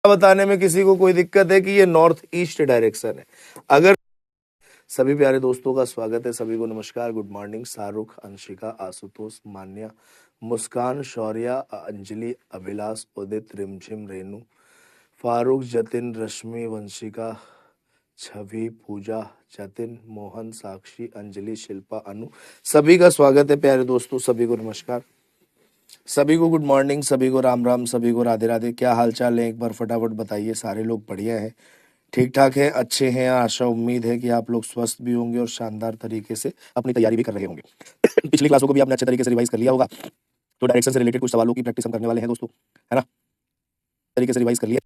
बताने में किसी को कोई दिक्कत है कि ये नॉर्थ ईस्ट डायरेक्शन है? अगर सभी प्यारे दोस्तों का स्वागत है, सभी को नमस्कार, गुड मॉर्निंग। शाहरुख, अंशिका, आशुतोष, मान्या, मुस्कान, शौर्या, अंजलि, अभिलाष, उदित, रिमझिम, रेनू, फारूक, जतिन, रश्मि, वंशिका, छवि, पूजा, जतिन, मोहन, साक्षी, अंजलि, शिल्पा, अनु, सभी का स्वागत है प्यारे दोस्तों, सभी को नमस्कार, सभी को गुड मॉर्निंग, सभी को राम राम, सभी को राधे राधे। क्या हाल चाल है एक बार फटाफट बताइए। सारे लोग बढ़िया हैं, ठीक ठाक है, अच्छे हैं। आशा उम्मीद है कि आप लोग स्वस्थ भी होंगे और शानदार तरीके से अपनी तैयारी भी कर रहे होंगे। पिछली क्लासों को भी आपने अच्छे तरीके से रिवाइज कर लिया होगा। तो डायरेक्शन से रिलेटेड कुछ सवालों की प्रैक्टिस हम करने वाले हैं दोस्तों, है ना। तरीके से रिवाइज कर लिया।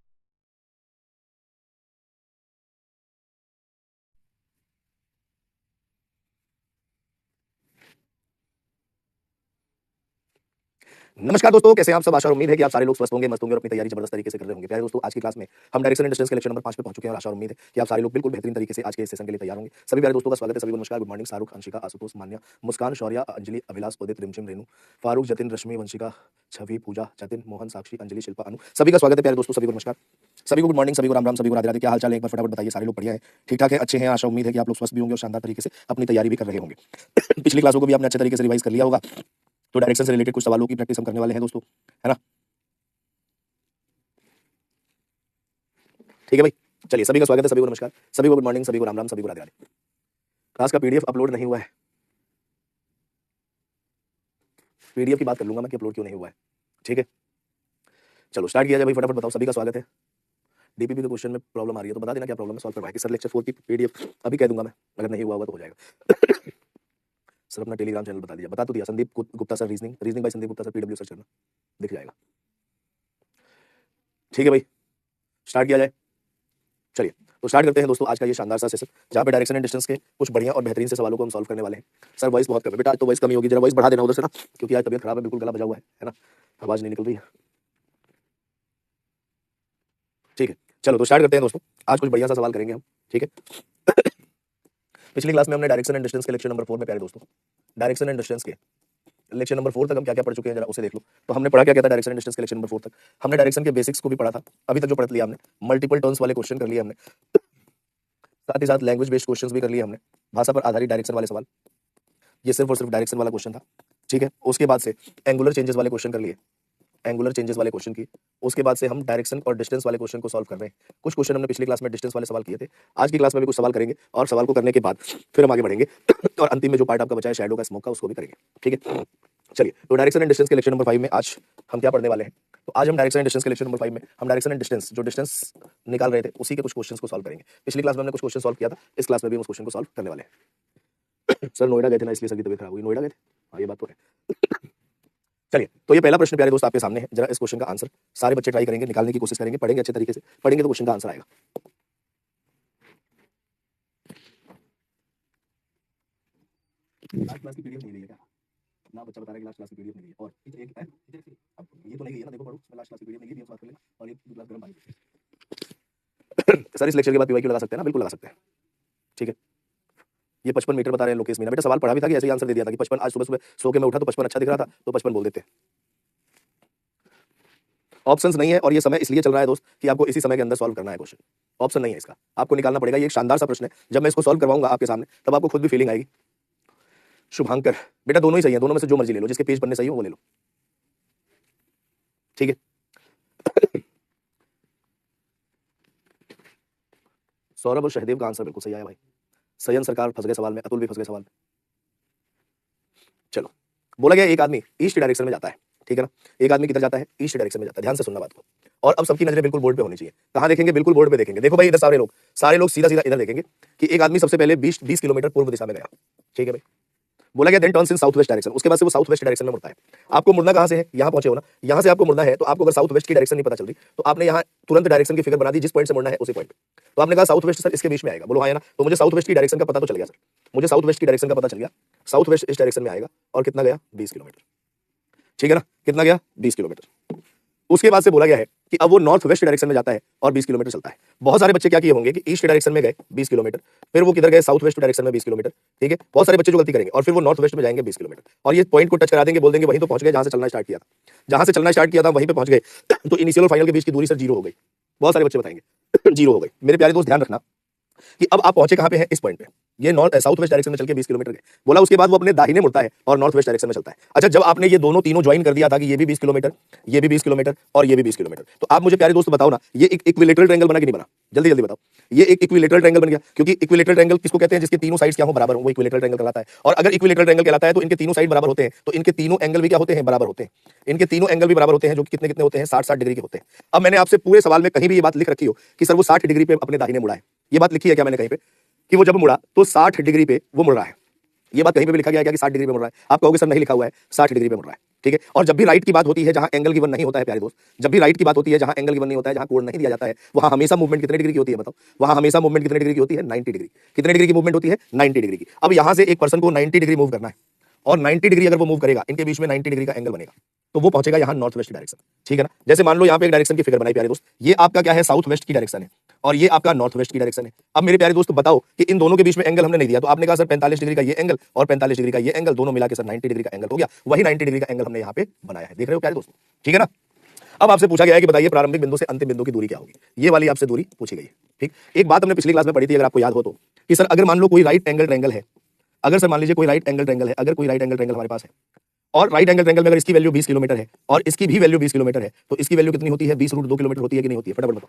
नमस्कार दोस्तों, कैसे हैं आप सब। आशा और उम्मीद है कि आप सारे लोग स्वस्थ होंगे, मस्त होंगे और अपनी तैयारी जबरदस्त तरीके से कर रहे होंगे। प्यारे दोस्तों, आज की क्लास में हम डायरेक्शन एंड डिस्टेंस के लेक्चर नंबर 5 पे पहुंच चुके हैं और आशा और उम्मीद है कि आप सारे लोग बिल्कुल बेहतरीन तरीके से आज के इस सेशन के लिए तैयार होंगे। सभी प्यारे दोस्तों का स्वागत है। सभी को नमस्कार, गुड मॉर्निंग। शाहरुख, अंशिका, आशुतोष, मान्या, मुस्कान, शौर्या, अंजलि, अभिलाष, उदित, रिमझिम, रेनू, फारूक, जतिन, रश्मि, वंशिका, छवि, पूजा, जतिन, मोहन, साक्षी, अंजलि, शिल्पा, अनु, सभी का स्वागत है। प्यारे दोस्तों, सभी को नमस्कार, सभी को गुड मॉर्निंग, सभी को राम राम, सभी को राधे राधे। क्या हाल चाल है, एक बार फटाफट बताइए। सारे लोग बढ़िया है, ठीक ठाक है, अच्छे हैं। आशा उम्मीद है कि आप लोग स्वस्थ भी होंगे और शानदार तरीके से अपनी तैयारी भी कर रहे होंगे। पिछली क्लासों को भी आपने अच्छे तरीके से रिवाइज कर लिया होगा, तो डायरेक्शन से रिलेटेड कुछ सवालों की प्रैक्टिस हम करने वाले हैं दोस्तों, है ना। ठीक है भाई, चलिए सभी का स्वागत है, सभी को नमस्कार, सभी को गुड मॉर्निंग, सभी को राम राम, सभी को राधे राधे। क्लास का पीडीएफ अपलोड नहीं हुआ है। पीडीएफ की बात कर लूंगा मैं कि अपलोड क्यों नहीं हुआ है। ठीक है, चलो स्टार्ट किया जाए भाई, फटाफट बताओ। सभी का स्वागत है। डीपीपी के क्वेश्चन में प्रॉब्लम आ रही है तो बता देना क्या प्रॉब्लम है, सॉल्व करवाएंगे। सर लेक्चर 4 की पीडीएफ अभी कह दूंगा मैं, अगर नहीं हुआ होगा तो हो जाएगा। सर अपना टेलीग्राम चैनल बता दिया, बता तो दिया। Sandeep Gupta sir, reasoning by Sandeep Gupta sir, PW search करना, दिख जाएगा। ठीक है भाई, स्टार्ट किया जाए। चलिए तो स्टार्ट करते हैं दोस्तों आज का ये शानदार सा सेशन, जहाँ पे डायरेक्शन एंड डिस्टेंस के कुछ बढ़िया और बेहतरीन से सवालों को हम सॉल्व करने वाले हैं। सर वॉइस बहुत कम है बेटा, आज तो वॉइस कमी होगी, जरा वॉइस बढ़ा देना उधर से ना, क्योंकि आज तबियत खराब है, बिल्कुल गला बजा हुआ है ना, आवाज नहीं निकल रही है। ठीक है, चलो तो स्टार्ट करते हैं दोस्तों। आज कुछ बढ़िया सा सवाल करेंगे हम, ठीक है। पिछली क्लास में हमने डायरेक्शन एंड डिस्टेंस के लेक्चर नंबर 4 में, प्यारे दोस्तों, डायरेक्शन एंड डिस्टेंस के लेक्चर नंबर 4 तक हम क्या क्या पढ़ चुके हैं, जरा उसे देख लो। तो हमने पढ़ा क्या क्या था डायरेक्शन एंड डिस्टेंस के लेक्चर नंबर 4 तक। हमने डायरेक्शन के बेसिक्स को भी पढ़ा था, अभी तक जो पढ़ लिया हमने, मल्टीपल टर्न्स वाले क्वेश्चन कर लिए हमने, साथ ही साथ लैंग्वेज बेस्ड क्वेश्चंस भी कर लिए हमने, भाषा पर आधारित डायरेक्शन वाले सवाल, ये सिर्फ और सिर्फ डायरेक्शन वाला क्वेश्चन था। ठीक है, उसके बाद से एंगुलर चेंजेस वाले क्वेश्चन कर लिए, एंगुलर चेंजेस वाले क्वेश्चन किए। उसके बाद से हम डायरेक्शन और डिस्टेंस वाले क्वेश्चन को सॉल्व कर रहे हैं। कुछ क्वेश्चन हमने पिछली क्लास में डिस्टेंस वाले सवाल किए थे, आज की क्लास में भी कुछ सवाल करेंगे और सवाल को करने के बाद फिर हम आगे बढ़ेंगे और अंतिम में जो पार्ट आपका बचा है शैडो का, स्मोक का, उसको भी करेंगे। ठीक है, चलिए तो डायरेक्शन एंड डिस्टेंस के लेक्चर नंबर 5 में आज हम क्या पढ़ने वाले हैं। तो आज हम डायरेक्शन एंड डिस्टेंस के लेक्चर नंबर 5 में हम डायरेक्शन एंड डिस्टेंस, जो डिस्टेंस निकाल रहे थे उसी के कुछ क्वेश्चंस को सॉल्व करेंगे। पिछली क्लास में हमने कुछ क्वेश्चन सॉल्व किया था, इस क्लास में भी हम उस क्वेश्चन को सॉल्व करने वाले हैं। सर नोएडा गए थे ना, इसलिए सर की तबीयत खराब हुई। नोएडा गए थे, हाँ ये बात तो है। चलिए तो ये पहला प्रश्न प्यारे दोस्त आपके सामने है, जरा इस क्वेश्चन का आंसर सारे बच्चे ट्राई करेंगे, निकालने की कोशिश करेंगे, पढ़ेंगे अच्छे तरीके से, पढ़ेंगे तो क्वेश्चन का आंसर आएगा। लास्ट क्लास की पीडीएफ नहीं ली है क्या? ना बच्चा बता रहा है कि लास्ट क्लास की पीडीएफ नहीं ली है, और एक है अब ये तो नहीं गई है ना, देखो पढ़ो, लास्ट क्लास की पीडीएफ नहीं ली, बात कर लें, और एक ग्लास गर्म पानी। सर इस लेक्चर के बाद पीवाई क्यों लगा सकते हैं ना, बिल्कुल लगा सकते हैं। ठीक है, ये 55 मीटर बता रहे हैं लोकेश मीना। बेटा सवाल पढ़ा भी था कि ऐसे ही आंसर दे दिया था कि 55, आज सुबह सुबह सो के मैं उठा तो 55 अच्छा दिख रहा था तो 55 बोल देते। ऑप्शंस नहीं है और ये समय इसलिए चल रहा है दोस्त कि आपको इसी समय के अंदर सॉल्व करना है क्वेश्चन, ऑप्शन नहीं है इसका, आपको निकालना पड़ेगा। ये एक शानदार सा प्रश्न है, जब मैं इसको सॉल्व करवाऊंगा आपके सामने तब आपको खुद भी फीलिंग आएगी। शुभांकर बेटा दोनों ही सही है, दोनों में से जो मर्जी ले लो, जिसके पेज पन्ने सही हो वो ले लो। ठीक है, सौरभ और शहदेव का आंसर बिल्कुल सही आया भाई। सयन सरकार फंस गए सवाल में, अतुल भी फंस गए सवाल में। चलो बोला गया एक आदमी ईस्ट डायरेक्शन में जाता है, ठीक है ना, एक आदमी किधर जाता है, ईस्ट डायरेक्शन में जाता है। ध्यान से सुनना बात को, और अब सबकी नजरें बिल्कुल बोर्ड पे होनी चाहिए। कहां देखेंगे, बिल्कुल बोर्ड पे देखेंगे। देखो भाई इधर सारे लोग सीधा सीधा इधर देखेंगे कि एक आदमी सबसे पहले 20 किलोमीटर पूर्व दिशा में गया। ठीक है भाई, बोला गया then turns in south west direction, उसके बाद से वो साउथ वेस्ट डायरेक्शन में मुड़ता है। आपको मुड़ना कहां से है, यहां पहुंचे हो ना, यहां से आपको मुड़ना है, तो आपको अगर साउथ वेस्ट की डायरेक्शन नहीं पता चल रही तो आपने यहां तुरंत डायरेक्शन की फिगर बना दी, जिस पॉइंट से मुड़ना है उसी पॉइंट। तो आपने कहा साउथ वेस्ट सर इसके बीच में आएगा, बोलो हाँ है ना, तो मुझे साउथ वेस्ट की डायरेक्शन का पता तो चल गया सर, मुझे साउथ वेस्ट की डायरेक्शन का पता चल गया, साउथ वेस्ट इस डायरेक्शन में आएगा और कितना गया 20 किलोमीटर। ठीक है ना, कितना गया 20 किलोमीटर। उसके बाद से बोला गया है कि अब वो नॉर्थ वेस्ट डायरेक्शन में जाता है और 20 किलोमीटर चलता है। बहुत सारे बच्चे क्या किए होंगे कि ईस्ट डायरेक्शन में गए 20 किलोमीटर, फिर वो किधर गए साउथ वेस्ट डायरेक्शन में 20 किलोमीटर। ठीक है, बहुत सारे बच्चे जो गलती करेंगे और फिर वो नॉर्थ वेस्ट में जाएंगे 20 किलोमीटर और ये पॉइंट को टच करा देंगे, बोल देंगे वहीं तो पहुंच गए जहां से चलना स्टार्ट किया था, जहां से चलना स्टार्ट किया था वहीं पे पहुंच गए। तो इनिशियल और फाइनल के बीच की दूरी सर जीरो हो गई। बहुत सारे बच्चे बताएंगे जीरो हो गई। मेरे प्यारे दोस्त ध्यान रखना कि अब आप पहुंचे कहां पे हैं, इस पॉइंट पे, ये नॉर्थ साउथ वेस्ट डायरेक्शन में चल के 20 किलोमीटर गए। बोला उसके बाद वो अपने दाहिने मुड़ता है और नॉर्थ वेस्ट डायरेक्शन में चलता है। अच्छा, जब आपने ये दोनों तीनों ज्वाइन कर दिया था कि ये भी 20 किलोमीटर, ये भी 20 किलोमीटर और ये भी 20 किलोमीटर, तो आप मुझे प्यारे दोस्त बताओ ना, ये एक इक्विलेटरल ट्रायंगल बना कि नहीं बना, जल्दी जल्दी बताओ। ये एक इक्विलेटरल ट्रायंगल बन गया, क्योंकि इक्विलेटरल ट्रायंगल किसको कहते हैं, जिसके तीनों साइड्स क्या हो बराबर हो, वो इक्विलेटरल ट्रायंगल कहलाता है। और अगर इक्विलेटरल ट्रायंगल कहलाता है तो इनके तीनों साइड बराबर होते हैं, तो इनके तीनों एंगल भी क्या होते हैं, बराबर होते हैं। इनके तीनों एंगल भी बराबर होते हैं, जो कि कितने कितने होते हैं, 60-60 डिग्री के होते हैं। अब मैंने आपसे पूरे सवाल में कहीं भी ये बात लिख रखी हो कि सर वो 60 डिग्री पे अपने दाहिने मुड़ा है, ये बात लिखी है क्या मैंने कहीं पे कि वो जब मुड़ा तो 60 डिग्री पे वो मुड़ रहा है, ये बात कहीं पे भी लिखा गया है क्या कि 60 डिग्री पे मुड़ रहा है? आप कहोगे सर नहीं लिखा हुआ है, 60 डिग्री पे मुड़ रहा है। ठीक है, और जब भी राइट की बात होती है जहां एंगल गिवन नहीं होता है प्यारे दोस्त, जब भी राइट की बात होती है जहां एंगल गिवन नहीं होता है, जहां कोण नहीं दिया जाता है, वहां हमेशा मूवमेंट कितने डिग्री की होती है बताओ, वहां हमेशा मूवमेंट कितने डिग्री की होती है, 90 डिग्री। कितने डिग्री की मूवमेंट होती है, 90 डिग्री की। अब यहां से एक पर्सन को 90 डिग्री मूव करना है और 90 डिग्री अगर वो मूव करेगा, इनके बीच में 90 डिग्री का एंगल बनेगा, तो वो पहुंचेगा यहाँ नॉर्थ वेस्ट डायरेक्शन, ठीक है ना। जैसे मान लो यहाँ पे एक डायरेक्शन की फिगर बनाई प्यारे दोस्त, ये आपका क्या है, साउथ वेस्ट की डायरेक्शन है और ये आपका नॉर्थ वेस्ट की डायरेक्शन है। अब मेरे प्यारे दोस्त बताओ कि इन दोनों के बीच में एंगल हमने नहीं दिया, तो आपने कहा सर 45 डिग्री का ये एंगल और 45 डिग्री का ये एंगल दोनों मिला के सर 90 डिग्री का एंगल हो गया, वही 90 डिग्री का एंगल हमने यहाँ पे बनाया है, देख रहे हो प्यारे दोस्त, ठीक है ना। अब आपसे पूछा गया है कि बताइए प्रारंभिक बिंदु से अंतिम बिंदु की दूरी क्या होगी, ये वाली आपसे दूरी पूछी गई है, ठीक। एक बात हमने पिछली क्लास में पढ़ी थी, अगर आपको याद हो तो, कि सर अगर मान लो कोई राइट एंगल ट्रायंगल है, अगर सर मान लीजिए कोई राइट एंगल ट्रायंगल है, अगर कोई राइट एंगल ट्रायंगल हमारे पास है और राइट एंगल ट्रायंगल में अगर इसकी वैल्यू 20 किलोमीटर है और इसकी भी वैल्यू 20 किलोमीटर है, तो इसकी वैल्यू कितनी होती है, 20√2 किलोमीटर होती है कि नहीं होती है, फटाफट बताओ।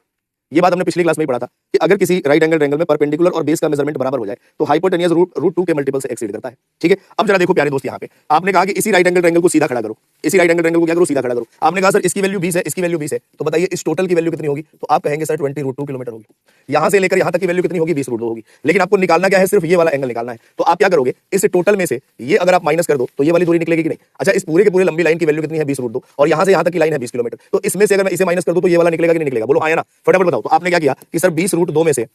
ये बात हमने पिछली क्लास में ही पढ़ा था कि अगर किसी राइट एंगल ट्रायंगल में परपेंडिकुलर और बेस का मेजरमेंट बराबर हो जाए तो हाइपोटेनियस रूट 2 के मल्टीपल से एक्सीड करता है, ठीक है। अब जरा देखो प्यारे दोस्त, यहाँ पे आपने कहा कि इसी राइट एंगल ट्रायंगल को सीधा खड़ा करो, इसी राइट एंगल ट्रायंगल को क्या करो, सीधा खड़ा करो। आपने कहा सर इसकी वैल्यू 20 है, इसकी वैल्यू 20 है, तो बताइए इस टोटल की वैल्यू कितनी होगी, तो आप कहेंगे सर 20√2 किलोमीटर होगी। यहाँ से लेकर यहाँ तक की वैल्यू कितनी होगी, 20√2 होगी। लेकिन आपको निकालना क्या है, सिर्फ ये वाला एंगल निकालना है। तो आप क्या करोगे, इस टोटल में से ये अगर आप माइनस कर दो तो ये वाली दूरी निकलेगी कि नहीं। अच्छा, इस पूरे के पूरे लंबी लाइन की वैल्यू कितनी है, 20√2, और यहाँ से यहाँ तक की लाइन है 20 किलोमीटर, तो इसमें से अगर मैं इसे माइनस कर दूं तो ये वाला निकलेगा कि नहीं निकलेगा, बोलो हाँ या ना, फटाफट बताओ। तो आपने क्या किया कि सर 20√2 में से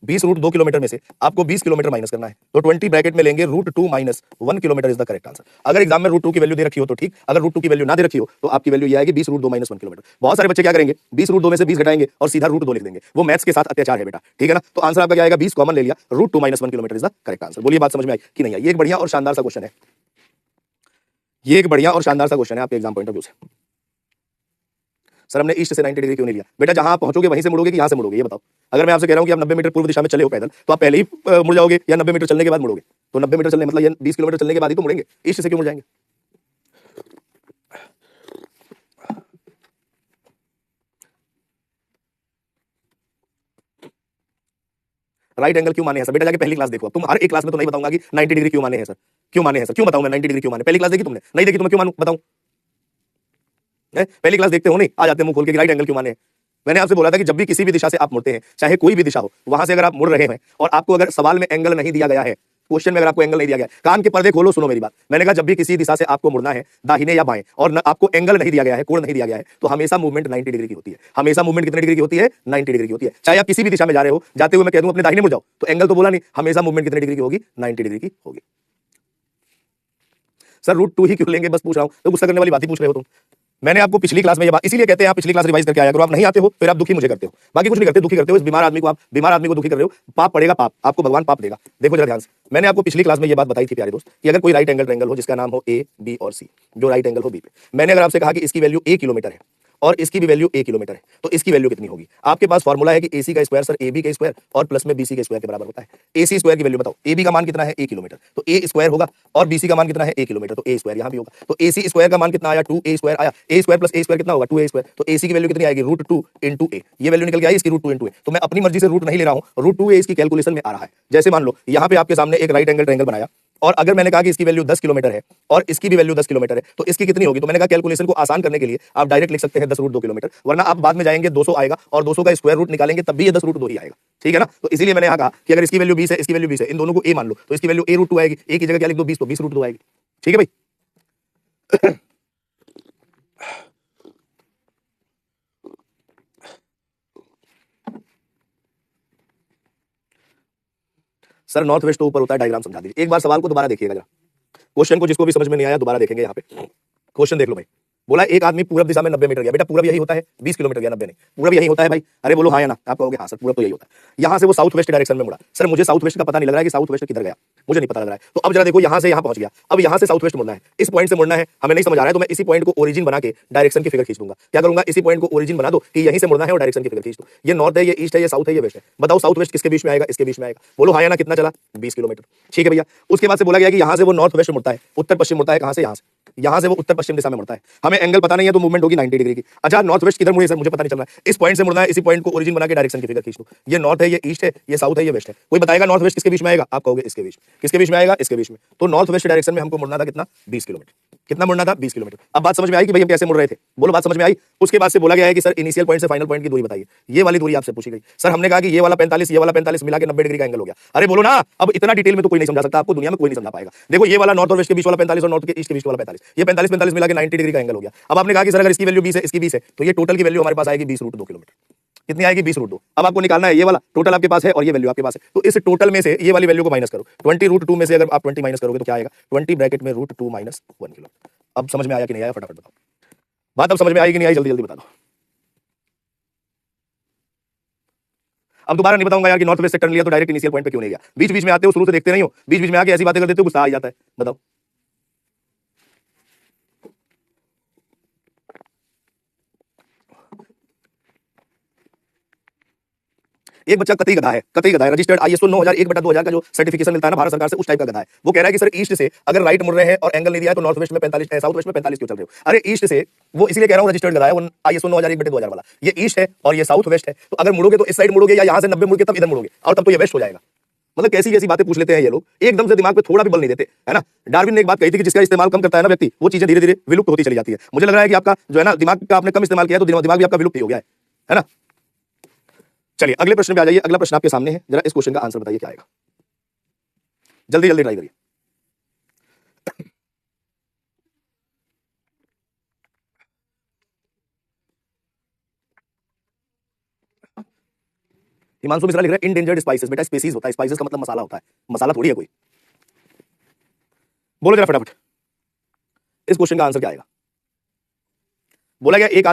20√2 किलोमीटर में से आपको 20 किलोमीटर माइनस करना है, तो 20 ब्रैकेट में लेंगे, √2 minus 1 kilometre is the correct answer. अगर एग्जाम में √2 की वैल्यू दे रखी हो तो ठीक, अगर √2 की वैल्यू ना दे रखी हो तो आपकी वैल्यू ये आएगी 20√2 माइनस 1 किलोमीटर। बहुत सारे बच्चे क्या करेंगे, 20√2 में से 20 घटाएंगे और सीधा √2 लिख देंगे, वो मैथ्स के साथ अत्याचार है बेटा, ठीक है ना। तो आंसर आपका क्या आएगा, 20 कॉमन ले लिया, √2 minus 1 kilometre is the correct answer. बोलिए बात समझ में आई कि नहीं आई। ये एक बढ़िया और शानदार सा क्वेश्चन है, ये एक बढ़िया और शानदार सा क्वेश्चन है आपके एग्जाम पॉइंट ऑफ व्यू से। सर हमने ईस्ट से 90 डिग्री क्यों नहीं लिया, बेटा जहां आप पहुंचोगे वहीं से मुड़ोगे कि यहां से मुड़ोगे, ये बताओ। अगर मैं आपसे कह रहा हूं कि आप 90 मीटर पूर्व दिशा में चले हो पैदल, तो आप पहले ही मुड़ जाओगे या 90 मीटर चलने के बाद मुड़ोगे। तो 90 मीटर चलने मतलब ये 20 किलोमीटर चलने के बाद ही तो मुड़ेंगे, ईस्ट से क्यों मुड़ जाएंगे। राइट एंगल क्यों माने हैं सर, बेटा जाके पहली क्लास देखो। तुम हर एक क्लास में तो नहीं बताऊंगा कि 90 डिग्री क्यों माने हैं सर, क्यों माने हैं सर, क्यों बताऊं मैं 90 डिग्री क्यों माने, पहली क्लास देखी तुमने, नहीं देखी तो मैं क्यों मानूं, बताऊं। पहली क्लास देखते हो नहीं, आ जाते मुंह खोल के राइट एंगल क्यों माने हैं। मैंने आपसे बोला था कि जब भी किसी भी दिशा से आप मुड़ते हैं, चाहे कोई भी दिशा हो, वहां से अगर आप मुड़ रहे हैं और आपको अगर सवाल में एंगल नहीं दिया गया है, क्वेश्चन में अगर आपको एंगल नहीं दिया गया, कान के पर्दे खोलो, सुनो मेरी बात। मैंने कहा जब भी किसी दिशा से आपको मुड़ना है, दाहिने या बाएं, और आपको एंगल नहीं दिया गया है, कोण नहीं दिया गया है, तो हमेशा मूवमेंट 90 डिग्री की होती है। हमेशा मूवमेंट कितने डिग्री की होती है, 90 डिग्री की होती है। चाहे आप किसी भी दिशा में जा रहे हो, जाते हुए मैं कह दूं अपने दाहिने मुड़ जाओ, तो एंगल तो बोला नहीं, हमेशा मूवमेंट कितने डिग्री की होगी, 90 डिग्री की होगी। सर √2 ही क्यों लेंगे, बस पूछ रहा हूं, तो गुस्सा करने वाली बात ही पूछ रहे हो तुम। मैंने आपको पिछली क्लास में ये बात इसीलिए कहते हैं आप पिछली क्लास रिवाइज करके आया करो, आप नहीं आते हो फिर आप दुखी मुझे करते हो, बाकी कुछ नहीं करते, दुखी करते हो। इस बीमार आदमी को, आप बीमार आदमी को दुखी कर रहे हो, पाप पड़ेगा, पाप आपको भगवान पाप देगा। देखो जरा ध्यान से, मैंने आपको पिछली क्लास में ये बात बताई थी प्यारे दोस्त कि अगर कोई राइट एंगल ट्रायंगल हो जिसका नाम हो ए, बी और सी, जो राइट एंगल हो बी पे, मैंने अगर आपसे कहा कि इसकी वैल्यू a किलोमीटर है और इसकी भी वैल्यू a किलोमीटर है, तो इसकी वैल्यू कितनी होगी। आपके पास फॉर्मूला है कि AC का स्क्वायर सर AB का स्क्वायर और प्लस में BC के स्क्वायर के बराबर होता है। AC स्क्वायर की वैल्यू बताओ, AB का मान कितना है, a किलोमीटर, तो a स्क्वायर होगा, और BC का मान कितना है, a किलोमीटर, तो a स्क्वायर यहाँ भी होगा। तो AC स्क्वायर का मान कितना आया, 2a स्क्वायर आया, a square plus a square कितना होगा, 2a स्क्वायर। तो AC की वैल्यू कितनी आएगी, √2 इंटू a, ये वैल्यू निकल के आई इसकी √2 इंटू a। तो मैं अपनी मर्जी से रूट नहीं ले रहा हूँ, √2a इसकी कैलकुलेशन में आ रहा है। जैसे मान लो यहाँ पे आपके सामने एक राइट एंगल ट्रायंगल बनाया, और अगर मैंने कहा कि इसकी वैल्यू 10 किलोमीटर है और इसकी भी वैल्यू 10 किलोमीटर है, तो इसकी कितनी होगी। तो मैंने कहा कैलकुलेशन को आसान करने के लिए आप डायरेक्ट लिख सकते हैं 10√2 किलोमीटर, वरना आप बाद में जाएंगे 200 आएगा और 200 का स्क्वायर रूट निकालेंगे तब भी ये 10√2 ही आएगा, ठीक है ना। तो इसीलिए मैंने यहाँ कहा कि अगर इसकी वैल्यू 20 है, इसकी वैल्यू 20 है, इन दोनों को a मान लो, तो इसकी वैल्यू a√2 आएगी, a की जगह क्या लिख दो 20, तो 20√2 आएगी, ठीक है भाई। सर नॉर्थ वेस्ट तो ऊपर होता है, डायग्राम समझा दीजिए। एक बार सवाल को दोबारा देखिएगा जरा, क्वेश्चन को जिसको भी समझ में नहीं आया दोबारा देखेंगे। यहाँ पे क्वेश्चन देख लो भाई, बोला एक आदमी पूरब दिशा में 90 मीटर गया, बेटा पूरब यही होता है, 20 किलोमीटर गया, 90 नहीं, पूरब यही होता है भाई। अरे बोलो हाँ या ना, आप कहोगे हाँ सर पूरब तो यही होता है। यहाँ से वो साउथ वेस्ट डायरेक्शन में मुड़ा, सर मुझे साउथ वेस्ट का पता नहीं लग रहा है कि साउथ वेस्ट किधर गया, मुझे नहीं पता लग रहा है। तो अब जरा देखो यहाँ से यहाँ पहुंच गया, अब यहाँ से साउथ वेस्ट मुड़ना है, इस पॉइंट से मुड़ना है, हमें नहीं समझ आ रहा है, तो मैं इसी पॉइंट को ओरिजिन बना के डायरेक्शन की फिगर खींच दूंगा। क्या करूंगा, इसी पॉइंट को ओरिजिन बना दो कि यहीं से मुड़ना है और डायरेक्शन की फिगर खींच दो। ये नॉर्थ है, ये ईस्ट है, ये साउथ है, ये वेस्ट है, बताओ साउथ वेस्ट किसके बीच में आएगा, इसके बीच में आएगा। बोलो हाँ या ना, कितना चला 20 किलोमीटर, ठीक है भैया। उसके बाद से बोला गया कि यहाँ से वो नॉर्थ वेस्ट मुड़ता है, उत्तर पश्चिम मुड़ता है, कहाँ से, यहाँ से वो उत्तर पश्चिम दिशा में मुड़ता है। हमें एंगल पता नहीं है तो मूवमेंट होगी 90 डिग्री की। अच्छा नॉर्थ वेस्ट किधर मुड़े सर, मुझे पता नहीं चल रहा है, इस पॉइंट से मुड़ना है, इसी पॉइंट को ओरिजिन बना के डायरेक्शन की फिगर खींच दो। ये नॉर्थ है, ये ईस्ट है, ये साउथ है, ये वेस्ट है। कोई बताएगा नॉर्थ वेस्ट किसके बीच में आएगा, आप कहोगे इसके बीच, किसके बीच में आएगा, इसके बीच में। तो नॉर्थ वेस्ट डायरेक्शन में हमको मुड़ना था कितना, 20 किलोमीटर, कितना मुड़ना था, 20 किलोमीटर। अब बात समझ में आई कि भाई हम कैसे मुड़ रहे थे, बोलो बात समझ में आई। उसके बाद से बोला गया है कि सर इनिशियल पॉइंट से फाइनल पॉइंट की दूरी बताइए, ये वाली दूरी आपसे पूछी गई। सर हमने कहा कि ये वाला 45, ये वाला 45 मिला के 90 डिग्री का एंगल हो गया। अरे बोलो ना, अब इतना डिटेल में तो कोई नहीं समझा सकता, आपको दुनिया में कोई नहीं समझा पाएगा। देखो ये वाला नॉर्थ और वेस्ट के बीच वाला 45 और नॉर्थ के ईस्ट के बीच वाला 45, ये 45 मिला के 90 डिग्री का एंगल हो गया। अब आपने कहा कि सर अगर इसकी वैल्यू 20 है, इसकी 20 है, तो ये टोटल की वैल्यू हमारे पास आएगी 20√2 किलोमीटर। कितनी आएगी 20√2। अब आपको निकालना है ये वाला टोटल आपके पास है और ये वैल्यू आपके पास है, तो इस टोटल में से ये वाली वैल्यू को माइनस करो। 20√2 में से अगर आप 20 माइनस करोगे तो क्या आएगा, 20 ब्रैकेट में √2 माइनस 1 किलो। अब समझ में आया कि नहीं आया, फटाफट बताओ। बात अब समझ में आई कि नहीं आई, जल्दी जल्दी बता दो। अब दोबारा नहीं बताऊंगा यार कि नॉर्थ वेस्ट से टर्न लिया तो डायरेक्ट इनिशियल पॉइंट पे क्यों नहीं गया। बीच बीच में आते हो, शुरू से देखते नहीं हो, बीच बीच में आके ऐसी बातें कर देते हो, गुस्सा आ जाता है। बताओ। एक बच्चा कतई गधा है, कतई गधा है, रजिस्टर्ड ISO 9001/2000 का जो सर्टिफिकेशन मिलता है ना भारत सरकार से, उस टाइप का गधा है। वो कह रहा है कि सर ईस्ट से अगर राइट मुड़ रहे हैं और एंगल नहीं दिया तो नॉर्थ वेस्ट में 45, साउथ वेस्ट में 45 क्यों चल रहे हो। अरे ईस्ट से, वो इसलिए कह रहा हूं रजिस्टर्ड गधा है, वो ISO 9001/2000 वाला। ये ईस्ट है और ये साउथ वेस्ट है, तो अगर मुड़ोगे तो इस साइड मुड़ोगे या यहां से 90 मुड़ के तब इधर मुड़ोगे, और तब तो ये वेस्ट हो जाएगा। मतलब कैसी कैसी बातें पूछ लेते हैं ये लोग, एकदम से दिमाग पे थोड़ा भी बल नहीं देते, है ना। डार्विन ने एक बात कही थी कि जिसका इस्तेमाल कम करता है ना व्यक्ति, वो चीजें धीरे धीरे विलुप्त होती चली जाती है। मुझे लग रहा है कि आपका जो है ना दिमाग का आपने कम इस्तेमाल किया, तो दिमाग भी आपका विलुप्त ही हो गया है ना। चलिए अगले प्रश्न पे आ जाइए। अगला प्रश्न आपके सामने है, जरा इस क्वेश्चन का आंसर बताइए क्या आएगा। जल्दी जल्दी ट्राई करिए। हिमांशु मिश्रा लिख रहा है इंडेंजर्ड स्पाइसेस। बेटा स्पीसीज होता है, स्पाइसेस का मतलब मसाला होता है, मसाला थोड़ी है कोई। बोलो जरा फटाफट इस क्वेश्चन का आंसर क्या आएगा। बोला गया एक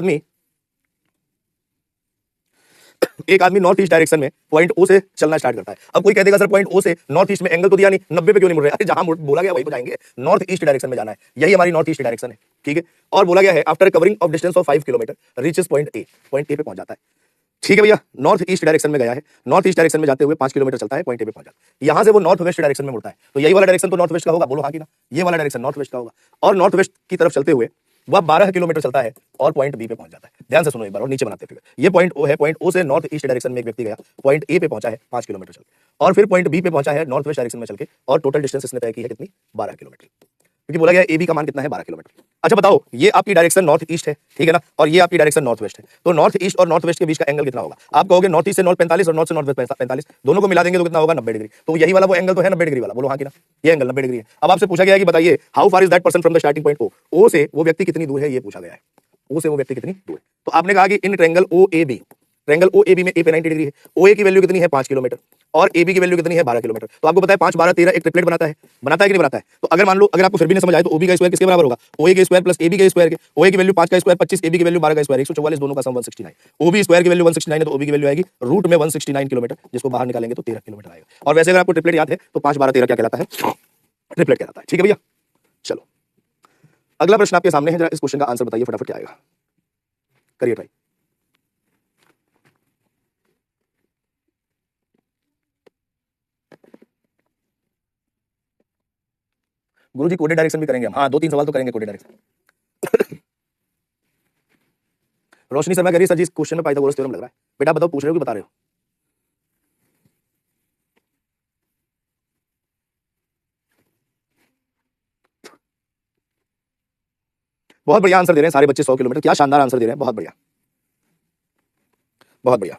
आदमी नॉर्थ ईस्ट डायरेक्शन में पॉइंट ओ से चलना स्टार्ट करता है। अब कोई कह देगा सर पॉइंट ओ से नॉर्थ ईस्ट में एंगल तो दिया नहीं, 90 पे क्यों नहीं मुड़ रहे। अरे जहां बोला गया वही तो जाएंगे, नॉर्थ ईस्ट डायरेक्शन में जाना है, यही हमारी नॉर्थ ईस्ट डायरेक्शन है, ठीक है। और बोला गया है after covering of distance of 5 kilometre reaches point A पे पहुंच जाता है, ठीक है भैया। नॉर्थ ईस्ट डायरेक्शन में गया है, नॉर्थ ईस्ट डायरेक्शन में जाते हुए 5 किलोमीटर चलता है, पॉइंट ए पे पहुंच जाता है। यहां से वो नॉर्थ वेस्ट डायरेक्शन में मुड़ता है, तो यही वाला डायरेक्शन तो नॉर्थ वेस्ट का होगा, बोलो हाँ कि ना। ये वाला डायरेक्शन नॉर्थ वेस्ट का होगा, और नॉर्थ वेस्ट की तरफ चलते हुए वह 12 किलोमीटर चलता है और पॉइंट बी पे पहुंच जाता है। ध्यान से सुनो एक बार और नीचे बनाते फिर। ये पॉइंट ओ है, पॉइंट ओ से नॉर्थ ईस्ट डायरेक्शन में एक व्यक्ति गया, पॉइंट ए पे पहुंचा है 5 किलोमीटर चल के, और फिर पॉइंट बी पे पहुंचा है नॉर्थ वेस्ट डायरेक्शन में चल के, और टोटल डिस्टेंस इसने तय की है कितनी, 12 किलोमीटर, क्योंकि बोला गया ए बी का मान कितना है, 12 किलोमीटर। अच्छा बताओ, ये आपकी डायरेक्शन नॉर्थ ईस्ट है, ठीक है ना, और ये आपकी डायरेक्शन नॉर्थ वेस्ट है, तो नॉर्थ ईस्ट और नॉर्थ वेस्ट के बीच का एंगल कितना होगा। आप कहोगे नॉर्थ ईस्ट से नॉर्थ 45 और नॉर्थ से नॉर्थ वेस्ट 45, दोनों को मिला देंगे तो कितना होगा, 90 डिग्री। तो यही वाला वो एंगल तो है 90 डिग्री वाला, बोलो हाँ कि ना। ये एंगल 90 डिग्री है। अब आपसे पूछा गया है कि बताइए how far is that person from the starting point O, O से वो व्यक्ति कितनी दूर है, ये पूछा गया है। ओ से वो व्यक्ति कितनी दूर है, तो आपने कहा कि in triangle O A B, triangle O A B में ए पे 90 डिग्री है, ओ ए की वैल्यू कितनी है 5 किलोमीटर, और ए बी की वैल्यू कितनी है 12 किलोमीटर। तो आपको पता है 5 12 13 एक ट्रिपलेट बनाता है कि नहीं बनाता है। तो अगर मान लो अगर आपको फिर भी नहीं समझ आए तो ओ बी का स्क्वायर किसके बराबर होगा, ओ ए के स्क्वायर प्लस ए बी के स्क्वायर के। ओ ए की वैल्यू 5 का स्क्वायर 25, ए बी की वैल्यू 12 का स्क्वायर 144, दोनों का सम 169। ओ बी स्क्वायर की वैल्यू 169 है, तो ओ बी की वैल्यू आएगी रूट में 169 किलोमीटर, जिसको बाहर निकालेंगे तो 13 किलोमीटर आएगा। और वैसे अगर आपको ट्रिपलेट याद है तो 5 12 13 क्या कहलाता है, ट्रिपलेट कहलाता है, ठीक है भैया। चलो अगला प्रश्न आपके सामने है, जरा इस क्वेश्चन का आंसर बताइए फटाफट क्या आएगा, करिए ट्राई। गुरुजी कोडेड डायरेक्शन भी करेंगे हम, हाँ 2 3 सवाल तो करेंगे कोडेड डायरेक्शन। रोशनी शर्मा कह रही है सर जी इस क्वेश्चन में पाइथागोरस थ्योरम लग रहा है। बेटा बताओ पूछ रहे हो कि बता रहे हो। बहुत बढ़िया आंसर दे रहे हैं सारे बच्चे, 100 किलोमीटर, क्या शानदार आंसर दे रहे हैं, बहुत बढ़िया बहुत बढ़िया।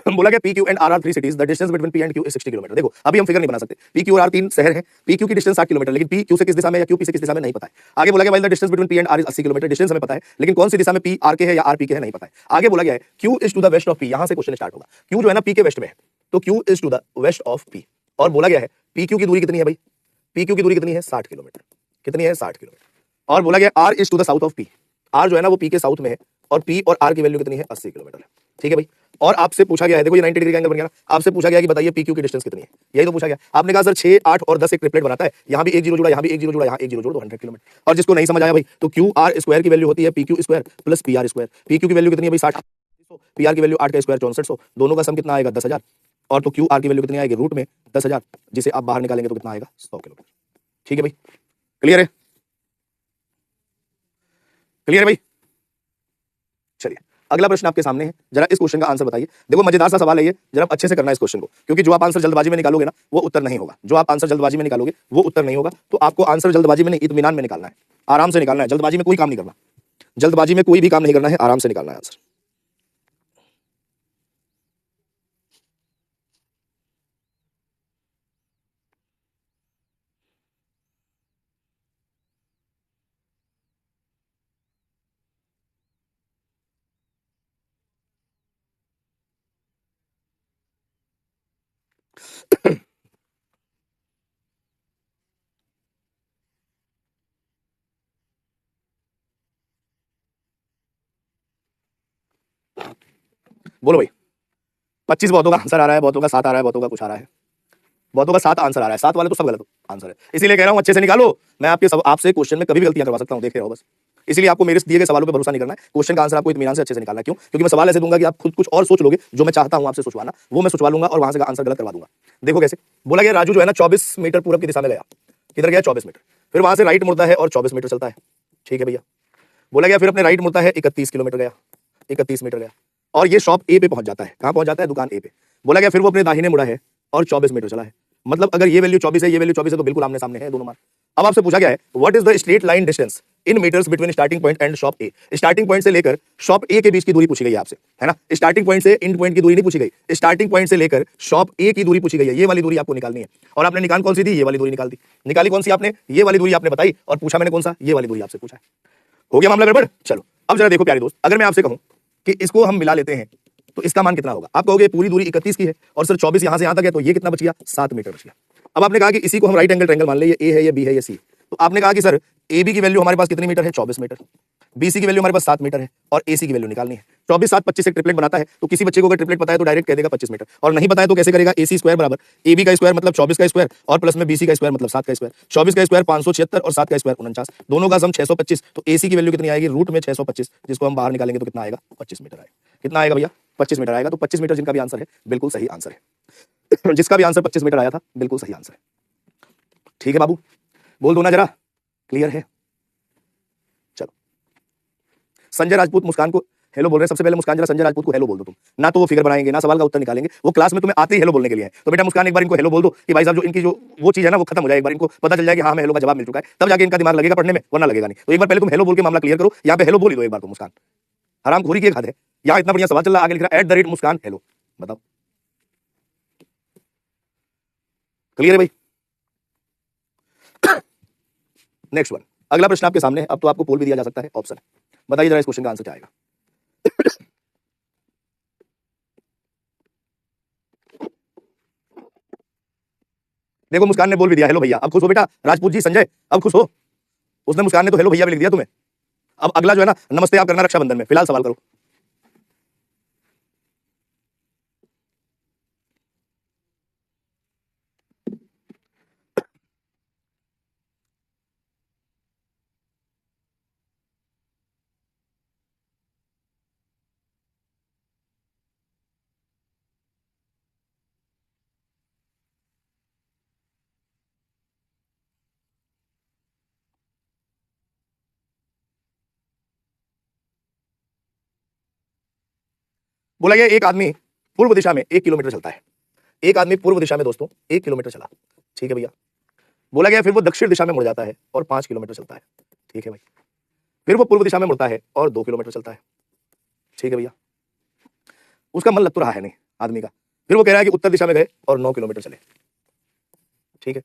बोला गया P Q and R are 3 cities, the distance between P and Q is 60 kilometre. देखो अभी हम फिगर नहीं बना सकते, पी क्यू और आर 3 शहर है, पी क्यू की डिस्टेंस 60 किलोमीटर, लेकिन पी क्यू से किस दिशा में या क्यू पी से किस दिशा में नहीं पता है। आगे बोला गया while the distance between P and R is 80 kilometre, distance हमें पता है, लेकिन कौन सी दिशा में पी आर के है या आर पी के है नहीं पता है। आगे बोला गया है Q is to the west of P, यहां से क्वेश्चन स्टार्ट होगा। क्यू जो है ना पी के वेस्ट में है, तो Q is to the west of P, और बोला गया है पी क्यू की दूरी कितनी है भाई, पी क्यू की दूरी कितनी है 60 किलोमीटर, कितनी है 60 किलोमीटर। और बोला गया R is to the south of P, R जो है ना वो पी के साउथ में है, और पी और आर की वैल्यू कितनी है 80 किलोमीटर है, ठीक है भाई। और आपसे पूछा गया है, देखो ये 90 डिग्री का एंगल बन गया ना, आपसे पूछा गया कि बताइए पी क्यू की डिस्टेंस कितनी है, यही तो पूछा गया। आपने कहा सर 6 8 और 10 एक ट्रिपलेट बनाता है, यहाँ भी एक जीरो जुड़ा, यहाँ भी एक जीरो जुड़ा, यहाँ एक जीरो जोड़, तो 100 किलोमीटर। और जिसको नहीं समझ आया भाई, तो क्यू आर स्क्वायर की वैल्यू होती है P Q square plus P R square. P Q की वैल्यू कितनी है भाई 60, पी आर की वैल्यू 8 का स्क्वायर 6400, दोनों का सम कितना आएगा 10,000, और तो क्यू आर की वैल्यू कितनी आएगी रूट में 10,000, जिसे आप बाहर निकालेंगे तो कितना आएगा 100 किलोमीटर, ठीक है भाई। क्लियर है, क्लियर है भाई। चलिए अगला प्रश्न आपके सामने है, जरा इस क्वेश्चन का आंसर बताइए। देखो मजेदार सा सवाल है ये, जरा अच्छे से करना है इस क्वेश्चन को, क्योंकि जो आप आंसर जल्दबाजी में निकालोगे ना वो उत्तर नहीं होगा, जो आप आंसर जल्दबाजी में निकालोगे वो उत्तर नहीं होगा। तो आपको आंसर जल्दबाजी में नहीं, इत्मीनान में निकालना है, आराम से निकालना है, जल्दबाजी में कोई काम नहीं करना, जल्दबाजी में कोई भी काम नहीं करना है, आराम से निकालना है आंसर। बोलो भाई, 25 बहुतों का आंसर आ रहा है, बहुतों का 7 आ रहा है, बहुतों का कुछ आ रहा है, बहुतों का 7 आंसर आ रहा है, 7 वाले तो सब गलत आंसर है। इसीलिए कह रहा हूं अच्छे से निकालो। मैं आपके सब आपसे क्वेश्चन में कभी भी गलतियां करवा सकता हूं, देख रहे हो बस। इसीलिए आपको मेरे दिए गए सवालों पे भरोसा नहीं करना है, क्वेश्चन का आंसर आपको इत्मीनान से अच्छे से निकालना है। क्यों? क्योंकि मैं सवाल ऐसे दूंगा कि आप खुद कुछ और सोच लोगे, जो मैं चाहता हूं आपसे सोचवाना वो मैं सोचवा लूंगा और वहां से आंसर गलत करवा दूंगा। देखो कैसे। बोला गया राजू जो है ना 24 मीटर पूरब की दिशा में गया। किधर गया? 24 मीटर। फिर वहां से राइट मुड़ता है और 24 मीटर चलता है। ठीक है भैया। बोला गया फिर अपने राइट मुड़ता है, 31 किलोमीटर गया, 31 मीटर गया, और ये शॉप ए पे पहुंच जाता है। कहां पहुंच जाता है? दुकान ए पे। बोला गया फिर वो अपने दाहिने मुड़ा है और 24 मीटर चला है। मतलब अगर ये वैल्यू 24 है, ये वैल्यू 24 है, तो बिल्कुल आमने सामने है दोनों मार्क। अब आपसे पूछा गया है what is the straight line distance in metres between starting point and shop A. Starting point से लेकर शॉप ए के बीच की दूरी पूछी गई है आपसे, है ना। स्टार्टिंग पॉइंट से एंड पॉइंट की दूरी नहीं पूछी गई, स्टार्टिंग पॉइंट से लेकर शॉप ए की दूरी पूछी गई है। ये वाली दूरी आपको निकालनी है। और आपने निकाल कौन सी थी? ये वाली दूरी निकाल दी। निकाली कौन सी आपने? ये वाली दूरी आपने बताई। और पूछा मैंने कौन सा? ये वाली दूरी आपसे पूछा है। हो गया मामला गड़बड़? चलो अब जरा देखो प्यारे दोस्त, अगर मैं आपसे कहूं कि इसको हम मिला लेते हैं तो इसका मान कितना होगा? आप कहोगे पूरी दूरी 31 की है और सर 24 यहां से यहां तक है, तो ये कितना बच गया? 7 मीटर बच गया। अब आपने कहा कि इसी को हम राइट एंगल ट्रायंगल मान ले, ये ए है, ये बी है, ये सी। तो आपने कहा कि सर ए बी की वैल्यू हमारे पास कितनी मीटर है? 24 मीटर। बीसी की वैल्यू हमारे पास 7 मीटर है और एसी की वैल्यू निकालनी है। 24 7 25 एक ट्रिपलेट बनाता है। तो किसी बच्चे को अगर ट्रिपलेट पता है तो डायरेक्ट कह देगा 25 मीटर, और नहीं पता है तो कैसे करेगा? एसी स्क्वायर बराबर एबी का स्क्वायर मतलब 24 का स्क्वायर और प्लस में बीसी का स्क्वायर मतलब 7 का स्क्वायर। 24 का स्क्वायर 576 और 7 का स्क्वायर 49, दोनों का सम 625। तो एसी की वैल्यू कितनी आएगी? रूट में 625, जिसको हम बाहर निकालेंगे तो कितना आएगा? 25 मीटर आएगा। कितना आएगा भैया? 25 मीटर आएगा। तो 25 मीटर जिनका भी आंसर है बिल्कुल सही आंसर है। जिसका भी आंसर 25 मीटर आया था बिल्कुल सही आंसर है। ठीक है बाबू, बोल दो ना जरा, क्लियर है? चलो, संजय राजपूत मुस्कान को हेलो बोल रहे हैं। सबसे पहले मुस्कान जरा संजय राजपूत को हेलो बोल दो तुम। ना तो वो फिगर बनाएंगे ना सवाल का उत्तर निकालेंगे, वो क्लास में तुम्हें आते ही हेलो बोलने के लिए है। तो बेटा मुस्कान एक बार इनको हेलो बोल दो कि भाई साहब जो इनकी जो वो चीज है ना वो खत्म हो जाए, एक बार इनको पता चल जाए कि हाँ हमें हेलो का जवाब मिल चुका है, तब जाके इनका दिमाग लगेगा पढ़ने में, वरना लगेगा नहीं। तो एक बार पहले तुम हेलो बोल के मामला क्लियर करो। यहाँ पे हेलो बोल ही दो एक बार तो मुस्कान, हरामखोरी की एक हद है। यहाँ इतना बढ़िया सवाल चल रहा, आगे लिख रहा है @मुस्कान हेलो। बताओ क्लियर है भाई? नेक्स्ट वन, अगला प्रश्न आपके सामने है। अब तो आपको पोल भी दिया जा सकता है, ऑप्शन है। बताइए जरा इस क्वेश्चन का आंसर क्या आएगा? देखो मुस्कान ने बोल भी दिया हेलो भैया। अब खुश हो बेटा राजपूत जी, संजय अब खुश हो। उसने मुस्कान ने तो हेलो भैया भी लिख दिया तुम्हें। अब अगला जो है ना नमस्ते आप करना रक्षाबंधन में। फिलहाल सवाल करो। बोला गया एक आदमी पूर्व दिशा में 1 किलोमीटर चलता है। एक आदमी पूर्व दिशा में दोस्तों 1 किलोमीटर चला। ठीक है भैया। बोला गया फिर वो दक्षिण दिशा में मुड़ जाता है और 5 किलोमीटर चलता है। ठीक है भाई। फिर वो पूर्व दिशा में मुड़ता है और 2 किलोमीटर चलता है। ठीक है भैया। उसका मन लग तो रहा है नहीं आदमी का। फिर वो कह रहा है कि उत्तर दिशा में गए और 9 किलोमीटर चले। ठीक है।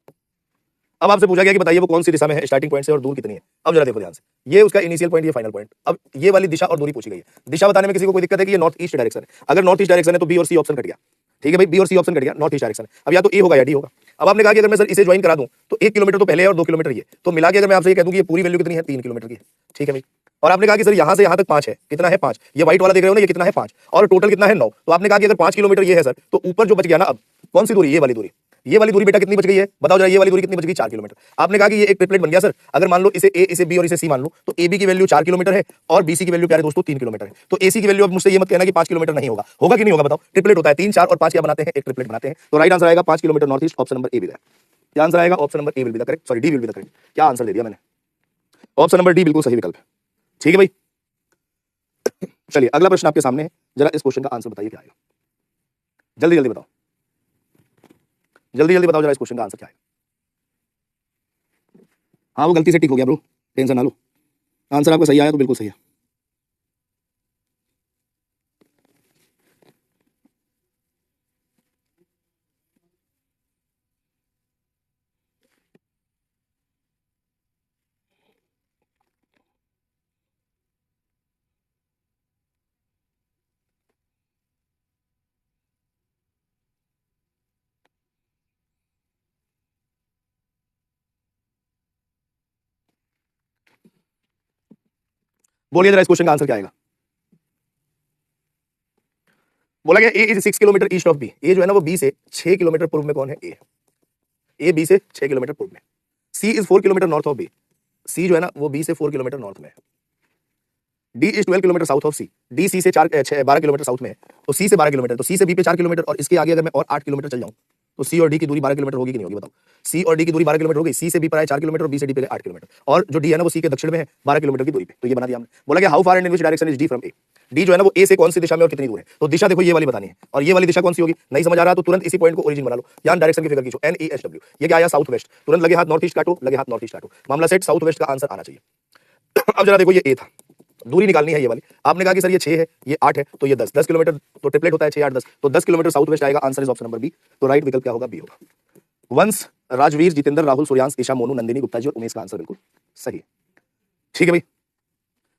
अब आपसे पूछा गया कि बताइए वो कौन सी दिशा में है स्टार्टिंग पॉइंट से और दूर कितनी है। अब जरा देखो ध्यान से, ये उसका इनिशियल पॉइंट, ये फाइनल पॉइंट। अब ये वाली दिशा और दूरी पूछी गई है। दिशा बताने में किसी को कोई दिक्कत है कि ये नॉर्थ ईस्ट डायरेक्शन है? अगर नॉर्थ ईस्ट डायरेक्शन है तो बी और सी ऑप्शन कट गया। ठीक है भाई, बी और सी ऑप्शन कट गया, नॉर्थ ईस्ट डायरेक्शन। अब या तो ए होगा या डी होगा। अब आपने कहा कि अगर मैं सर इसे ज्वाइन करा दूं तो 1 किलोमीटर तो पहले है और 2 किलोमीटर ये, तो मिला के अगर मैं आपसे ये कह दूं कि ये पूरी वैल्यू कितनी है? 3 किलोमीटर की है। ठीक है भाई। और आपने कहा कि सर यहां से यहां तक 5 है, कितना है? 5। ये व्हाइट वाला देख रहे हो ना, ये कितना है? 5। और टोटल कितना है? 9। तो आपने कहा कि अगर 5 किलोमीटर ये है सर, तो ऊपर जो बच गया ना, अब कौन सी दूरी? ये वाली दूरी। ये वाली दूरी बेटा कितनी बच गई है? बताओ जरा, ये वाली दूरी कितनी बच गई? 4 किलोमीटर। आपने कहा कि ये एक ट्रिपलेट बन गया सर। अगर मान लो इसे ए, इसे बी और इसे सी मान लो, तो ए बी की वैल्यू 4 किलोमीटर है और बीसी की वैल्यू प्यारे दोस्तों 3 किलोमीटर है। तो एसी की वैल्यू अब मुझसे ये मत कहना कि 5 किलोमीटर नहीं होगा। होगा कि नहीं होगा बताओ? ट्रिपलेट होता है, 3 4 और 5 क्या बनाते हैं? एक ट्रिपलेट बनाते हैं। तो राइट आंसर आएगा 5 kilometre north east, option number A will the क्या आंसर आएगा? Option number A will be the correct, sorry D will be the correct. क्या आंसर दे दिया मैंने? ऑप्शन नंबर डी बिल्कुल सही विकल्प है। ठीक है भाई। चलिए अगला प्रश्न आपके सामने है, जरा इस क्वेश्चन का आंसर बताइए क्या आएगा। जल्दी जल्दी बताओ, जल्दी जल्दी बताओ जरा इस क्वेश्चन का आंसर क्या आएगा। हाँ वो गलती से टिक हो गया ब्रो, टेंशन ना लो। आंसर आपका सही आया तो बिल्कुल सही है। बोलिए जरा इस क्वेश्चन का आंसर क्या आएगा। बोला गया A is 6 kilometre east of B. A जो है ना वो बी से 6 किलोमीटर पूर्व में कौन है? ए बी से 6 किलोमीटर पूर्व में। C is 4 kilometre north of B. C जो है ना वो बी से 4 किलोमीटर नॉर्थ में है। D is 12 kilometre south of C. D C से 12 किलोमीटर साउथ में है, तो सी से 12 किलोमीटर, तो सी से बी पे 4 किलोमीटर, और इसके आगे अगर मैं और 8 किलोमीटर चल जाऊं तो सी और डी की दूरी 12 किलोमीटर होगी कि नहीं होगी बताओ। सी और डी की दूरी 12 किलोमीटर होगी। सी से बी पर आए 4 किलोमीटर और बी से डी पे 8 किलोमीटर, और जो डी है ना वो सी के दक्षिण में है 12 किलोमीटर की दूरी पे। तो ये बना दिया हमने। बोला गया how far and in which direction is D from A. D जो है ना वो ए से कौन सी दिशा में और कितनी दूर है? तो दिशा देखो ये वाली बतानी है, और ये वाली दिशा कौन सी होगी? नहीं समझ आ रहा तो तुरंत इसी पॉइंट को ओरिजिन बना लो। यहाँ डायरेक्शन की फिगर खींचो, NESW। ये क्या आया? South west. तुरंत लगे हाथ नॉर्थ ईस्ट काटो, लगे हाथ नॉर्थ ईस्ट काटो, मामला सेट। साउथ वेस्ट का आंसर आना चाहिए। अब जरा देखो ये ए था, दूरी निकालनी है ये वाली। आपने कहा कि सर ये 6 है, ये 8 है, तो ये 10 किलोमीटर तो ट्रिपलेट होता है 6 8 10, तो 10 किलोमीटर साउथ वेस्ट आएगा। Answer is option number B. तो राइट विकल्प क्या होगा? बी होगा। वंश, राजवीर, जितेंद्र, राहुल, सूर्यांश, ईशा, मोनू, नंदिनी, गुप्ता जी और उमेश का आंसर बिल्कुल सही है। ठीक है भाई,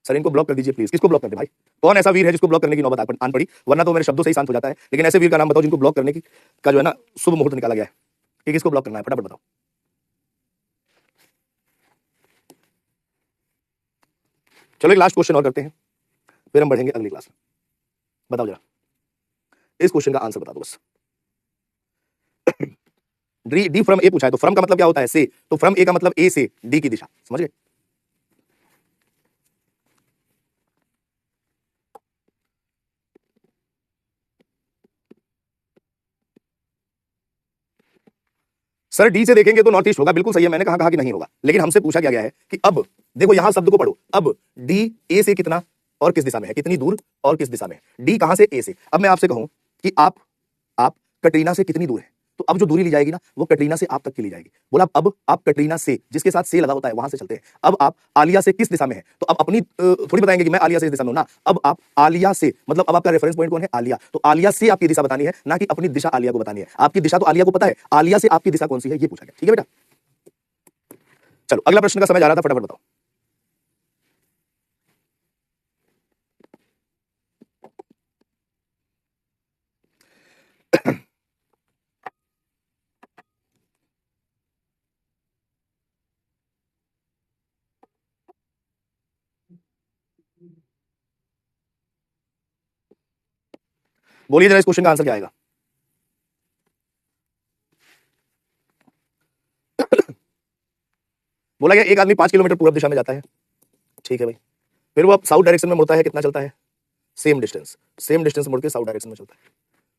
सर इनको ब्लॉक कर दीजिए प्लीज। किसको ब्लॉक कर दे भाई? कौन ऐसा वीर है जिसको ब्लॉक करने की नौबत आन पड़ी? वरना तो मेरे शब्दों से ही शांत हो जाता है। लेकिन ऐसे वीर का नाम बताओ जिनको ब्लॉक करने की का जो है ना शुभ मुहूर्त निकाला गया है, कि किसको ब्लॉक करना है? फटाफट बताओ। चलो एक लास्ट क्वेश्चन और करते हैं, फिर हम बढ़ेंगे अगली क्लास में। बताओ जरा इस क्वेश्चन का आंसर बता दो बस। डी फ्रॉम ए पूछा है, तो फ्रॉम का मतलब क्या होता है? से। तो फ्रॉम ए का मतलब ए से डी की दिशा, समझ गए? सर डी से देखेंगे तो नॉर्थ ईस्ट होगा, बिल्कुल सही है। मैंने कहा कि नहीं होगा, लेकिन हमसे पूछा गया है कि अब देखो यहां शब्द को पढ़ो। अब डी ए से कितना और किस दिशा में है? कितनी दूर और किस दिशा में है? डी कहां से? ए से। अब मैं आपसे कहूं कि आप कटरीना से कितनी दूर है, तो अब जो दूरी ली जाएगी ना वो कटरीना से आप तक की ली जाएगी। बोला अब आप कटरीना से, जिसके साथ से लगा होता है वहां से चलते हैं। अब आप आलिया से किस दिशा में है? तो अब अपनी थोड़ी बताएंगे कि मैं आलिया से इस दिशा में हूं ना। अब आप आलिया से, मतलब अब आपका रेफरेंस पॉइंट कौन है? आलिया। तो आलिया से आपकी दिशा बतानी है, ना कि अपनी दिशा आलिया को बतानी है। आपकी दिशा तो आलिया को पता है, आलिया से आपकी दिशा कौन सी है ये पूछा गया। ठीक है बेटा, चलो अगला प्रश्न का समय जा रहा था, फटाफट बताओ। बोलिए जरा इस क्वेश्चन का आंसर क्या आएगा। बोला गया एक आदमी 5 किलोमीटर पूर्व दिशा में जाता है। ठीक है भाई, फिर वो साउथ डायरेक्शन में मुड़ता है, कितना चलता है? सेम डिस्टेंस मुड़ के साउथ डायरेक्शन में चलता है।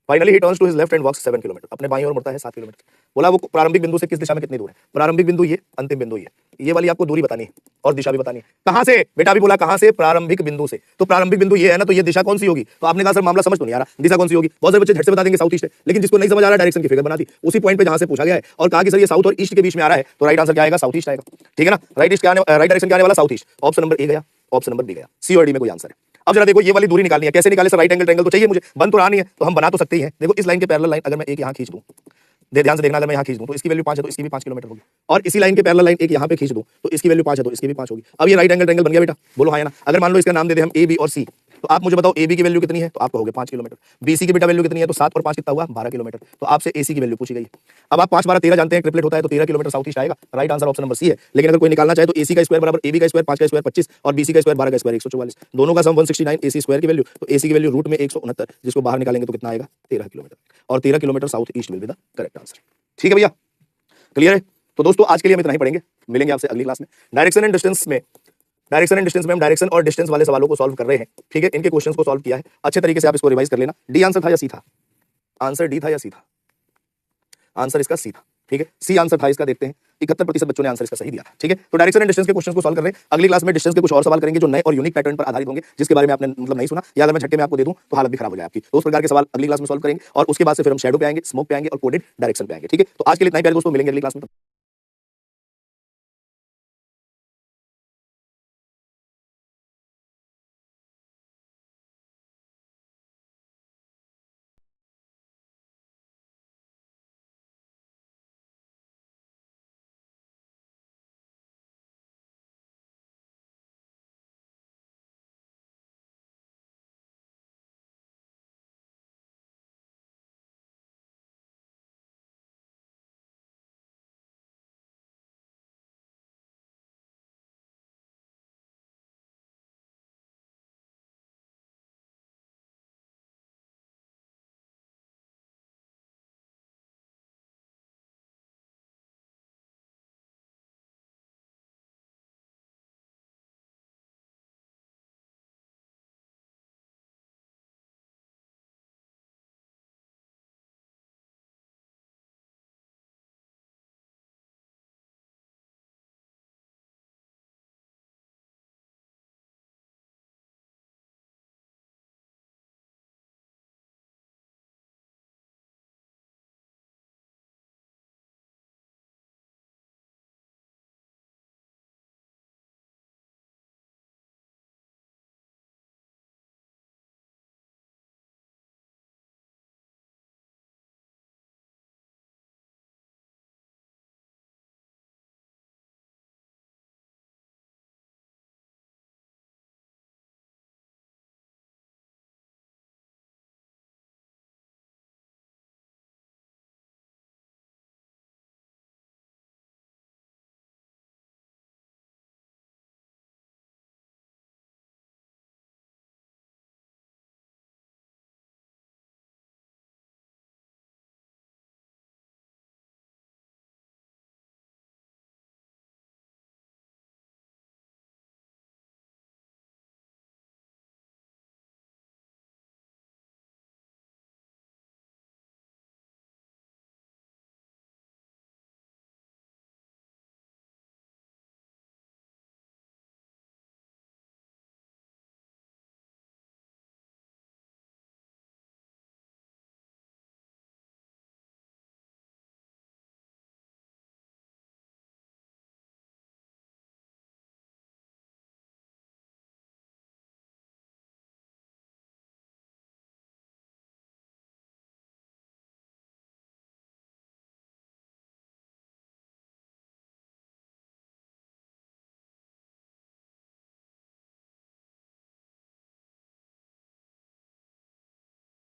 Finally he turns to his left and walks 7 kilometre. अपने बाईं ओर मुड़ता है 7 किलोमीटर। बोला वो प्रारंभिक बिंदु से किस दिशा में कितनी दूर है? प्रारंभिक बिंदु ये, अंतिम बिंदु ये वाली आपको दूरी बतानी है और दिशा भी बतानी है। कहां से बेटा? भी बोला कहां से? प्रारंभिक बिंदु से। तो प्रारंभिक बिंदु ये है ना, तो ये दिशा कौन सी होगी? तो आपने कहा सर मामला समझ तो नहीं आ रहा, दिशा कौन सी होगी? बहुत सारे बच्चे झट से बता देंगे साउथ ईस्ट है, लेकिन जिसको नहीं समझ आ रहा डायरेक्शन की फिगर बना दी उसी पॉइंट पे जहां से पूछा गया है और कहा कि सर ये साउथ और ईस्ट के बीच में आ रहा है, तो राइट आंसर क्या आएगा? साउथ ईस्ट आएगा। ठीक है ना, राइट डायरेक्शन क्या आने वाला? South east. Option number A गया, ऑप्शन नंबर बी गया, सी और डी में कोई आंसर है। अब जरा देखो ये वाली दूरी निकालनी है, कैसे निकाले सर? राइट एंगल ट्रायंगल तो चाहिए मुझे, बन तो रहा नहीं है, तो हम बना तो सकते ही हैं। देखो इस लाइन के पैरेलल लाइन अगर मैं एक यहाँ खींच दूं, ध्यान से देखना, अगर मैं यहाँ खींच दूं तो इसकी वैल्यू 5 है, तो इसकी भी 5 किलोमीटर होगी। और इसी लाइन के पैरेलल लाइन एक यहाँ पे खींच दूं तो इसकी वैल्यू 5 है, तो इसकी भी 5 होगी। अब ये राइट एंगल ट्रायंगल बन गया बेटा, बोलो हाँ या ना। अगर मान लो इसका नाम दे दे हम ए बी और सी, तो आप मुझे बताओ ए बी की वैल्यू कितनी है? तो आप कहोगे 5 किलोमीटर। बीसी की बेटा वैल्यू कितनी है? तो 7 और 5 कितना हुआ? 12 किलोमीटर। तो आपसे एसी की वैल्यू पूछी गई। अब आप 5 12 13 जानते हैं, ट्रिपलेट होता है, तो 13 किलोमीटर साउथ ईस्ट आएगा। Right answer option number C है। लेकिन अगर कोई निकालना चाहे तो एसी का स्क्वायर बराबर एबी का स्क्वायर 5 का स्क्वायर 25 और बीसी का स्क्वायर 12 का स्क्वायर 144। दोनों का सम 169, एसी स्क्वायर की वैल्यू, तो एसी की वैल्यू रूट में 169, जिसको बाहर निकालेंगे तो कितना आएगा? 13 किलोमीटर। और 13 kilometre south east will be the correct answer. ठीक है भैया, क्लियर है? तो दोस्तों आज के लिए हम इतना ही पढ़ेंगे, मिलेंगे आपसे अगली क्लास में। डायरेक्शन एंड डिस्टेंस में हम डायरेक्शन और डिस्टेंस वाले सवालों को सॉल्व कर रहे हैं। ठीक है, इनके क्वेश्चंस को सॉल्व किया है अच्छे तरीके से, आप इसको रिवाइज कर लेना। डी आंसर था या सी था? आंसर डी था या सी था? आंसर इसका सी था। ठीक है, सी आंसर था इसका। देखते हैं 71% बच्चों ने आंसर इसका सही दिया था। ठीक है, तो डायरेक्शन एंड डिस्टेंस के क्वेश्चंस को सॉल्व कर रहे हैं। अगली क्लास में डिस्टेंस के कुछ और सवाल करेंगे जो नए और यूनिक पैटर्न पर आधारित होंगे, जिसके बारे में आपने मतलब नहीं सुना, या अगर मैं झटके में आपको दे दूं तो हालत भी खराब हो जाए आपकी। तो उस प्रकार के सवाल अगली क्लास में सॉल्व करेंगे, और उसके बाद से फिर हम शैडो पे आएंगे, स्मोक पे आएंगे और कोडेड डायरेक्शन पे आएंगे। ठीक है, तो आज के लिए इतना ही प्यारे दोस्तों, मिलेंगे अगली क्लास में।